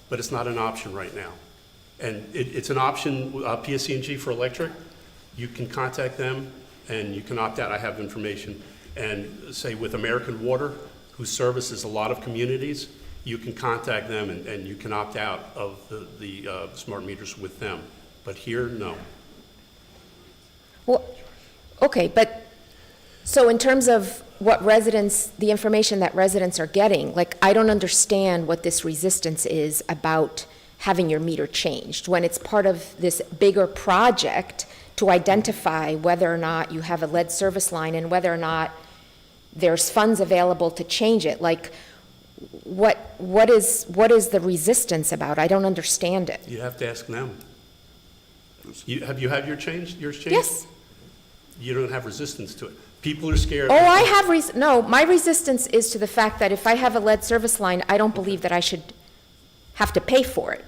but it's not an option right now. And it's an option, PSC&G for electric. You can contact them and you can opt out. I have information. And say with American Water, who services a lot of communities, you can contact them and you can opt out of the smart meters with them. But here, no. well, okay, but, so in terms of what residents, the information that residents are getting, like, I don't understand what this resistance is about having your meter changed, when it's part of this bigger project to identify whether or not you have a lead service line and whether or not there's funds available to change it. Like, what is the resistance about? I don't understand it. You have to ask them. Have you had yours changed? Yes. You don't have resistance to it. People are scared. Oh, I have, no, my resistance is to the fact that if I have a lead service line, I don't believe that I should have to pay for it.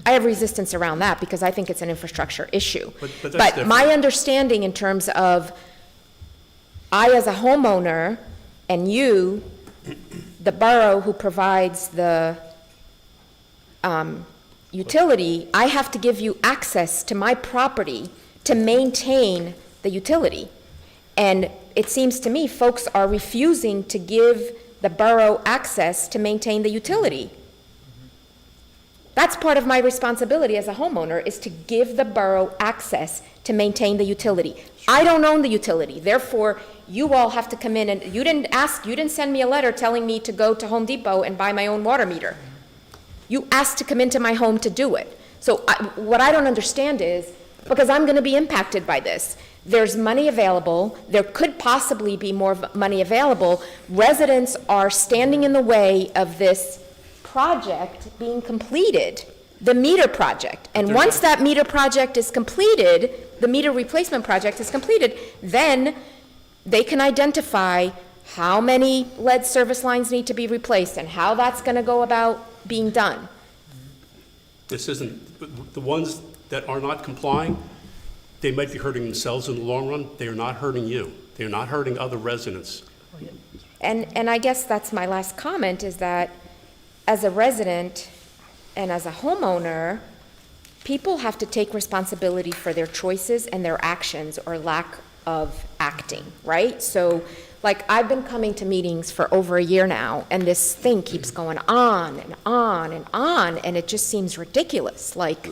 I have resistance around that because I think it's an infrastructure issue. But that's But my different. understanding in terms of, I as a homeowner and you, the borough who provides the utility, I have to give you access to my property to maintain the utility. And it seems to me folks are refusing to give the borough access to maintain the utility. That's part of my responsibility as a homeowner, is to give the borough access to maintain the utility. I don't own the utility, therefore, you all have to come in and, you didn't send me a letter telling me to go to Home Depot and buy my own water meter. You asked to come into my home to do it. So what I don't understand is, because I'm gonna be impacted by this, there's money available, there could possibly be more money available, residents are standing in the way of this project being completed, the meter project. And once that meter project is completed, the meter replacement project is completed, then they can identify how many lead service lines need to be replaced and how that's gonna go about being done. This isn't, the ones that are not complying, they might be hurting themselves in the long run. They are not hurting you. They are not hurting other residents. And I guess that's my last comment, is that as a resident and as a homeowner, people have to take responsibility for their choices and their actions or lack of acting, right? So, like, I've been coming to meetings for over a year now, and this thing keeps going on and on and on, and it just seems ridiculous. Like,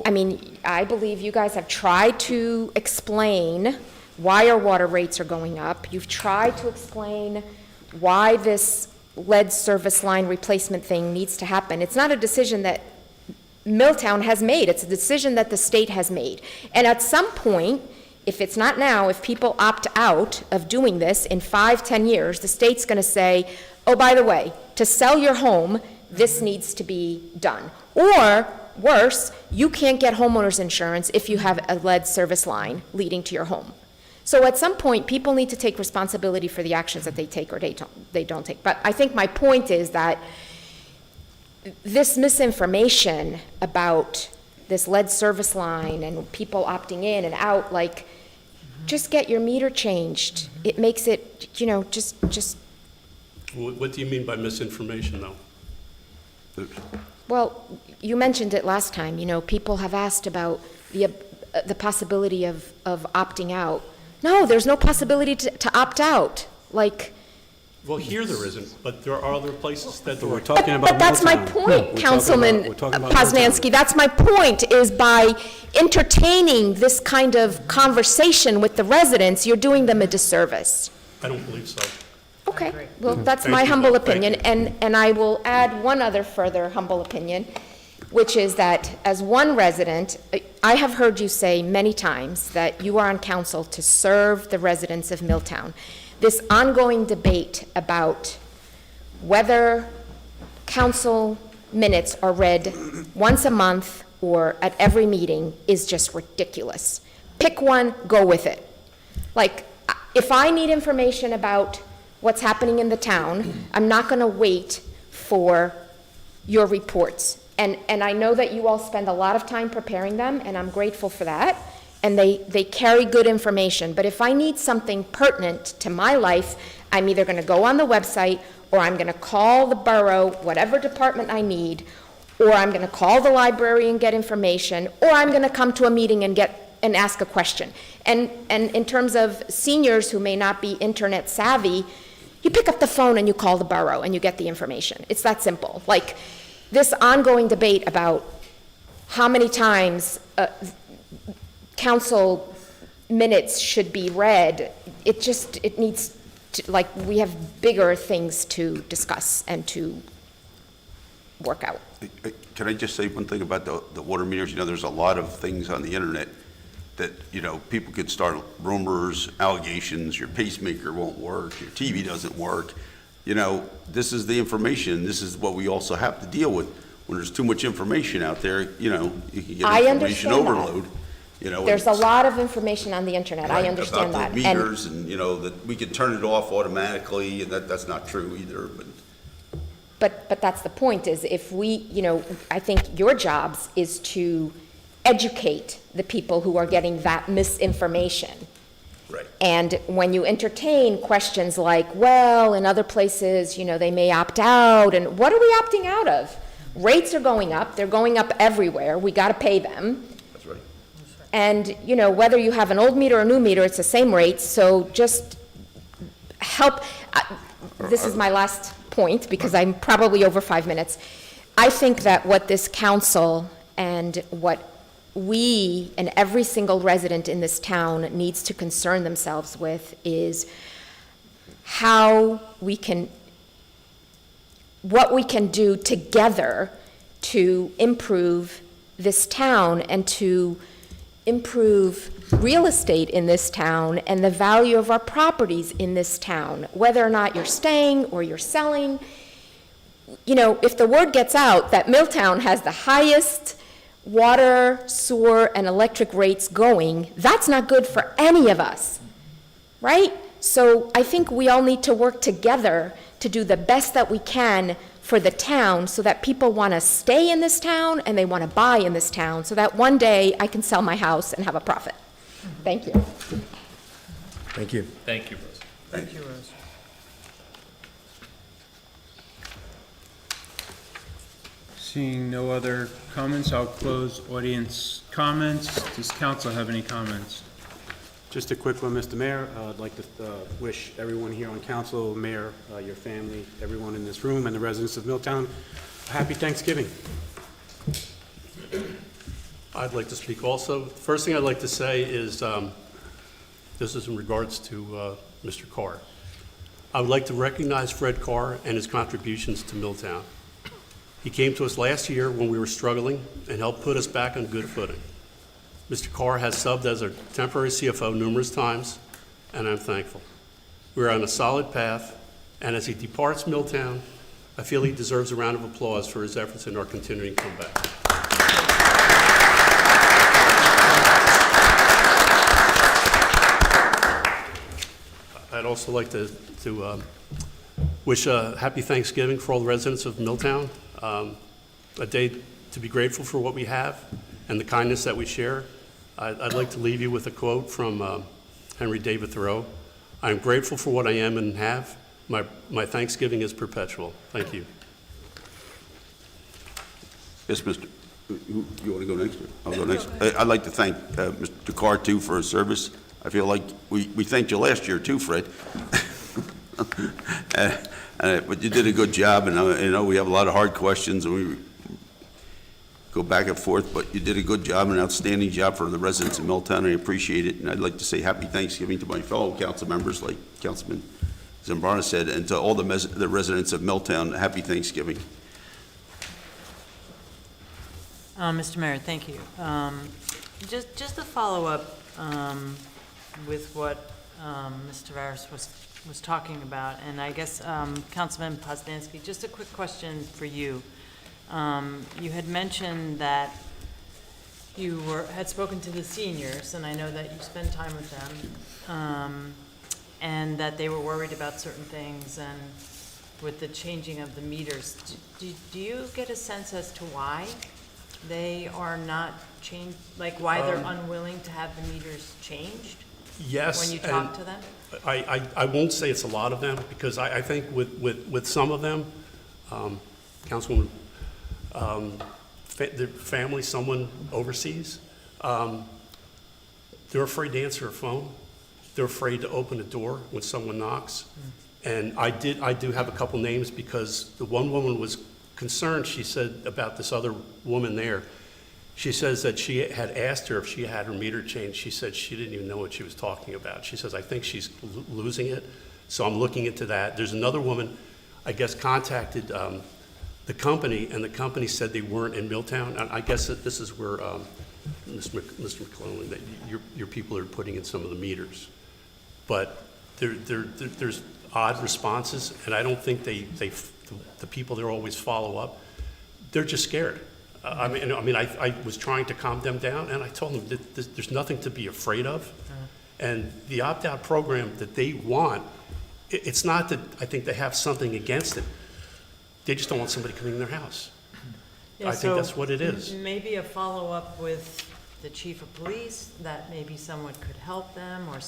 I mean, I believe you guys have tried to explain why our water rates are going up. You've tried to explain why this lead service line replacement thing needs to happen. It's not a decision that Milltown has made. It's a decision that the state has made. And at some point, if it's not now, if people opt out of doing this in 5-10 years, the state's going to say, oh, by the way, to sell your home, this needs to be done. Or, worse, you can't get homeowners insurance if you have a lead service line leading to your home. So at some point, people need to take responsibility for the actions that they take or they don't take. But I think my point is that this misinformation about this lead service line and people opting in and out, like, just get your meter changed. It makes it, just. What do you mean by misinformation, though? Well, you mentioned it last time, people have asked about the possibility of opting out. No, there's no possibility to opt out, like. Well, here there isn't, but there are other places that there We're are. talking about But that's my Milltown. point, Councilman We're talking about Poznansky. That's my point, is by entertaining this kind of conversation with the residents, you're doing them a disservice. I don't believe so. Okay, well, that's Thank my you, humble Bill. Thank opinion, and I will add one other further humble opinion. which is that as one resident, I have heard you say many times that you are on council to serve the residents of Milltown. This ongoing debate about whether council minutes are read once a month or at every meeting is just ridiculous. Pick one, go with it. Like, if I need information about what's happening in the town, I'm not going to wait for your reports. And I know that you all spend a lot of time preparing them, and I'm grateful for that, and they carry good information. But if I need something pertinent to my life, I'm either going to go on the website, or I'm going to call the borough, whatever department I need, or I'm going to call the library and get information, or I'm going to come to a meeting and ask a question. And in terms of seniors who may not be internet savvy, you pick up the phone and you call the borough and you get the information. It's that simple. Like, this ongoing debate about how many times council minutes should be read, it needs to, like, we have bigger things to discuss and to work out. Can I just say one thing about the water meters? You know, there's a lot of things on the internet that, you know, people could start rumors, allegations, your pacemaker won't work, your TV doesn't work. You know, this is the information. This is what we also have to deal with. When there's too much information out there, you know, you can get information overload. You know, there's a lot of information on the internet. Right, I understand about that. the meters and, you know, that we can turn it off automatically, and that's not true either, But that's the point, is if we, you know, I think your jobs is to educate the people who are getting that misinformation. Right. And when you entertain questions like, well, in other places, you know, they may opt out, and what are we opting out of? Rates are going up, they're going up everywhere, we gotta pay them. That's right. And, you know, whether you have an old meter or a new meter, it's the same rate, so just help. This is my last point, because I'm probably over 5 minutes. I think that what this council and what we and every single resident in this town needs to concern themselves with is what we can do together to improve this town and to improve real estate in this town and the value of our properties in this town, whether or not you're staying or you're selling. You know, if the word gets out that Milltown has the highest water, sewer, and electric rates going, that's not good for any of us, right? So I think we all need to work together to do the best that we can for the town so that people want to stay in this town and they want to buy in this town so that one day I can sell my house and have a profit. Thank you. Thank you. Thank you, Rose. Thank you, Rose. Seeing no other comments, I'll close audience comments. Does council have any comments? Just a quick one, Mr. Mayor. I'd like to wish everyone here on council, mayor, your family, everyone in this room, and the residents of Milltown a happy Thanksgiving. I'd like to speak also. First thing I'd like to say is, this is in regards to Mr. Carr. I would like to recognize Fred Carr and his contributions to Milltown. He came to us last year when we were struggling and helped put us back on good footing. Mr. Carr has subbed as our temporary CFO numerous times, and I'm thankful. We're on a solid path, and as he departs Milltown, I feel he deserves a round of applause for his efforts in our continuing comeback. I'd also like to wish a happy Thanksgiving for all the residents of Milltown, a day to be grateful for what we have and the kindness that we share. I'd like to leave you with a quote from Henry David Thoreau. I'm grateful for what I am and have. My Thanksgiving is perpetual. Thank you. Yes, Mr. You want to go next? I'll go next. I'd like to thank Mr. Carr, too, for his service. I feel like we thanked you last year, too, Fred. But you did a good job, and you know, we have a lot of hard questions, and we go back and forth, but you did a good job, an outstanding job for the residents of Milltown. I appreciate it, and I'd like to say happy Thanksgiving to my fellow council members, like Councilman Zambrana said, and to all the residents of Milltown, happy Thanksgiving. Mr. Mayor, thank you. Just to follow up with what Mr. Tavares was talking about, and I guess Councilman Poznansky, just a quick question for you. You had mentioned that you had spoken to the seniors, and I know that you spend time with them, and that they were worried about certain things, and with the changing of the meters. Do you get a sense as to why they are not changed, like why they're unwilling to have the meters changed? Yes. When you talk to them? I won't say it's a lot of them, because I think with some of them, Councilwoman, their family, someone overseas, they're afraid to answer a phone. They're afraid to open a door when someone knocks. And I do have a couple names, because the one woman was concerned, she said, about this other woman there. She says that she had asked her if she had her meter changed. She said she didn't even know what she was talking about. She says, I think she's losing it, so I'm looking into that. There's another woman, I guess, contacted the company, and the company said they weren't in Milltown. And I guess that this is where, Mr. McClellan, that your people are putting in some of the meters. But there's odd responses, and I don't think the people there always follow up. They're just scared. I mean, I was trying to calm them down, and I told them that there's nothing to be afraid of. And the opt-out program that they want, it's not that I think they have something against it. They just don't want somebody coming in their house. Yeah, I think that's what it is. Maybe a follow-up with the chief of police, that maybe someone could help them, or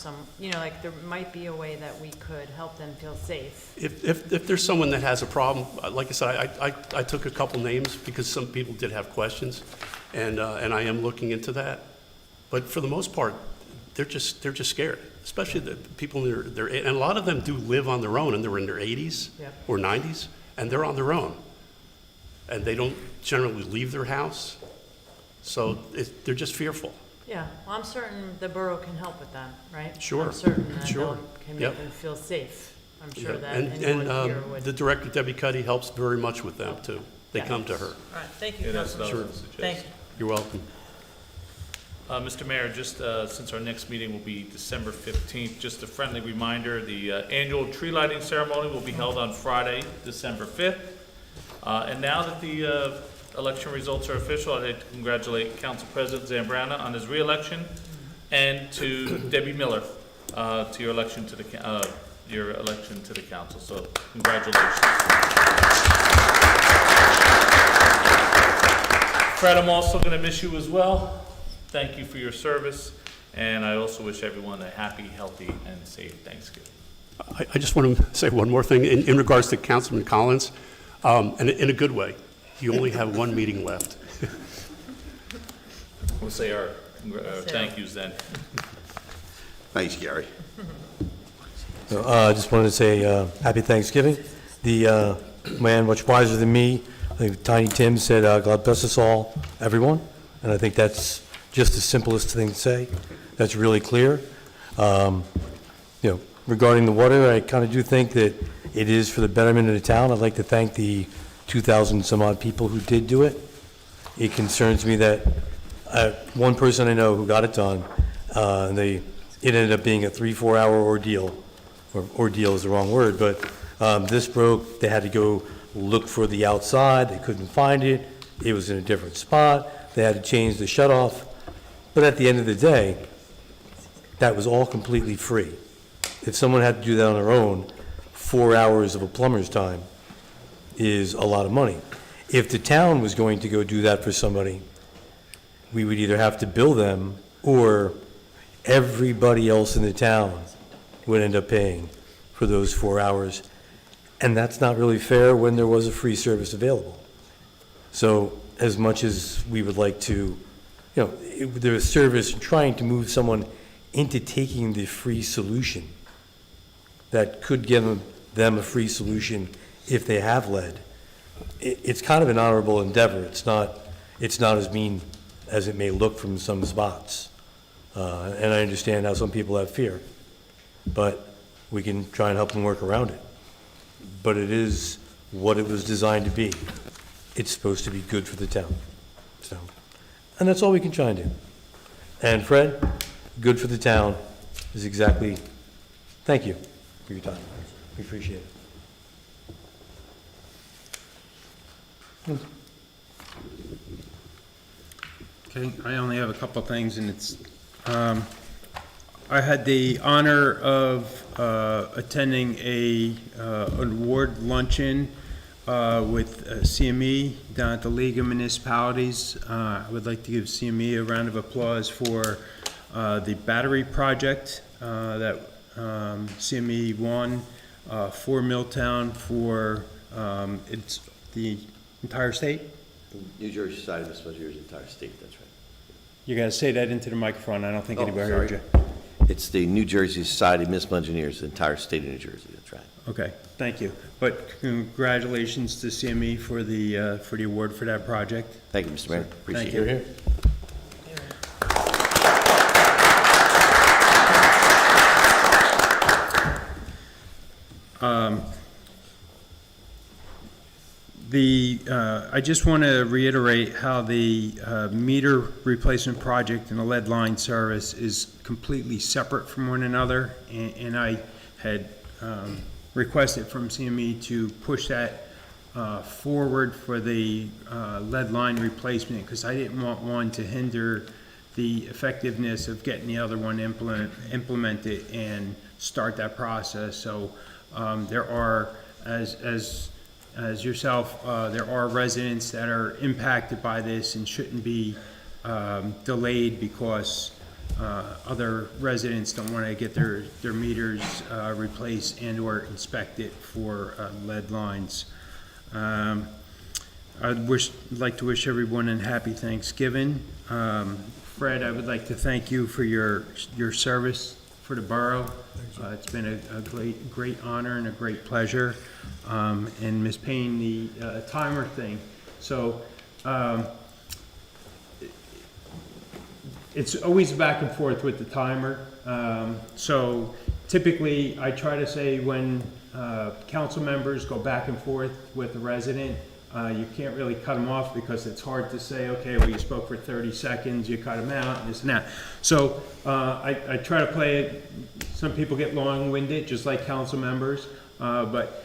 like there might be a way that we could help them feel safe. If there's someone that has a problem, like I said, I took a couple names because some people did have questions, and I am looking into that. But for the most part, they're just scared, especially the people in their and a lot of them do live on their own, and they're in their 80s or 90s, and they're on their own, and they don't generally leave their house. So they're just fearful. Yeah, well, I'm certain the borough can help with that, right? Sure, I'm certain that sure. they can Yep. make them feel safe. I'm sure Yeah. that And anyone here would. the director, Debbie Cuddy, helps very much with them, too. They Yeah. come to her. All right, thank you, Yeah, that's Councilman. what I was gonna Thank suggest. you. You're welcome. Mr. Mayor, just since our next meeting will be December 15th, just a friendly reminder, the annual tree lighting ceremony will be held on Friday, December 5th. And now that the election results are official, I'd like to congratulate Council President Zambrana on his re-election, and to Debbie Miller to your election to the council. So congratulations. Fred, I'm also going to miss you as well. Thank you for your service, and I also wish everyone a happy, healthy, and safe Thanksgiving. I just want to say one more thing in regards to Councilman Collins, and in a good way. You only have one meeting left. We'll say our thank yous then. Thanks, Gary. I just wanted to say happy Thanksgiving. The man much wiser than me, I think Tiny Tim said, God bless us all, everyone. And I think that's just the simplest thing to say. That's really clear. Regarding the water, I kind of do think that it is for the betterment of the town. I'd like to thank the 2,000 some odd people who did do it. It concerns me that one person I know who got it done, it ended up being a 3-4 hour ordeal. Or ordeal is the wrong word, but this broke. They had to go look for the outside. They couldn't find it. It was in a different spot. They had to change the shutoff. But at the end of the day, that was all completely free. If someone had to do that on their own, 4 hours of a plumber's time is a lot of money. If the town was going to go do that for somebody, we would either have to bill them, or everybody else in the town would end up paying for those 4 hours. And that's not really fair when there was a free service available. So as much as we would like to, there's service trying to move someone into taking the free solution that could give them a free solution if they have lead. It's kind of an honorable endeavor. It's not as mean as it may look from some spots. And I understand how some people have fear, but we can try and help them work around it. But it is what it was designed to be. It's supposed to be good for the town. So, and that's all we can try and do. And Fred, good for the town is exactly, thank you for your time. We appreciate it. Okay, I only have a couple of things, and it's, I had the honor of attending an award luncheon with CME down at the League of Municipalities. I would like to give CME a round of applause for the battery project that CME won for Milltown for it's the entire state. New Jersey Society of Municipal Engineers, entire state, that's right. You gotta say that into the microphone. I don't think Oh, anybody heard sorry. you. It's the New Jersey Society of Municipal Engineers, the entire state of New Jersey, that's right. Okay, thank you. But congratulations to CME for the award for that project. Thank you, Mr. Mayor, appreciate Thank it. you. I just want to reiterate how the meter replacement project and the lead line service is completely separate from one another, and I had requested from CME to push that forward for the lead line replacement, because I didn't want one to hinder the effectiveness of getting the other one implemented and start that process. So there are, as yourself, there are residents that are impacted by this and shouldn't be delayed because other residents don't want to get their meters replaced and or inspected for lead lines. I'd like to wish everyone a happy Thanksgiving. Fred, I would like to thank you for your service for the borough. It's been a great honor and a great pleasure. And Ms. Payne, the timer thing. So it's always back and forth with the timer. So typically, I try to say when council members go back and forth with the resident, you can't really cut them off because it's hard to say, okay, well, you spoke for 30 seconds, you cut them out, and this and that. So I try to play it. Some people get long-winded, just like council members. But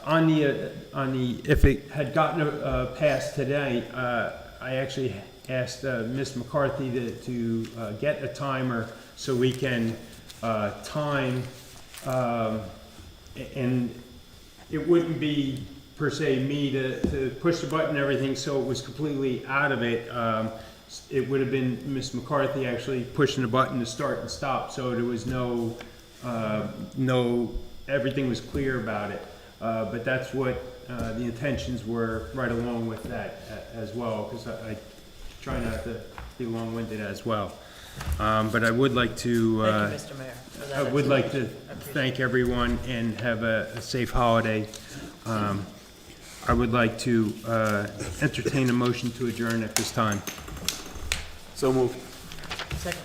on the if it had gotten passed today, I actually asked Ms. McCarthy to get a timer so we can time, and it wouldn't be per se me to push the button and everything, so it was completely out of it. It would have been Ms. McCarthy actually pushing the button to start and stop, so there was no, everything was clear about it. But that's what the intentions were right along with that as well, because I try not to be long-winded as well. But I would like to, Thank you, Mr. Mayor, for that I would like to explanation. thank everyone and have a safe holiday. I would like to entertain a motion to adjourn at this time. So moved. Second.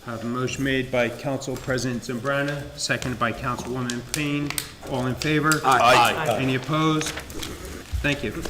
I have a motion made by Council President Zambrana, seconded by Councilwoman Payne. All in favor? Aye. Any opposed? Thank you.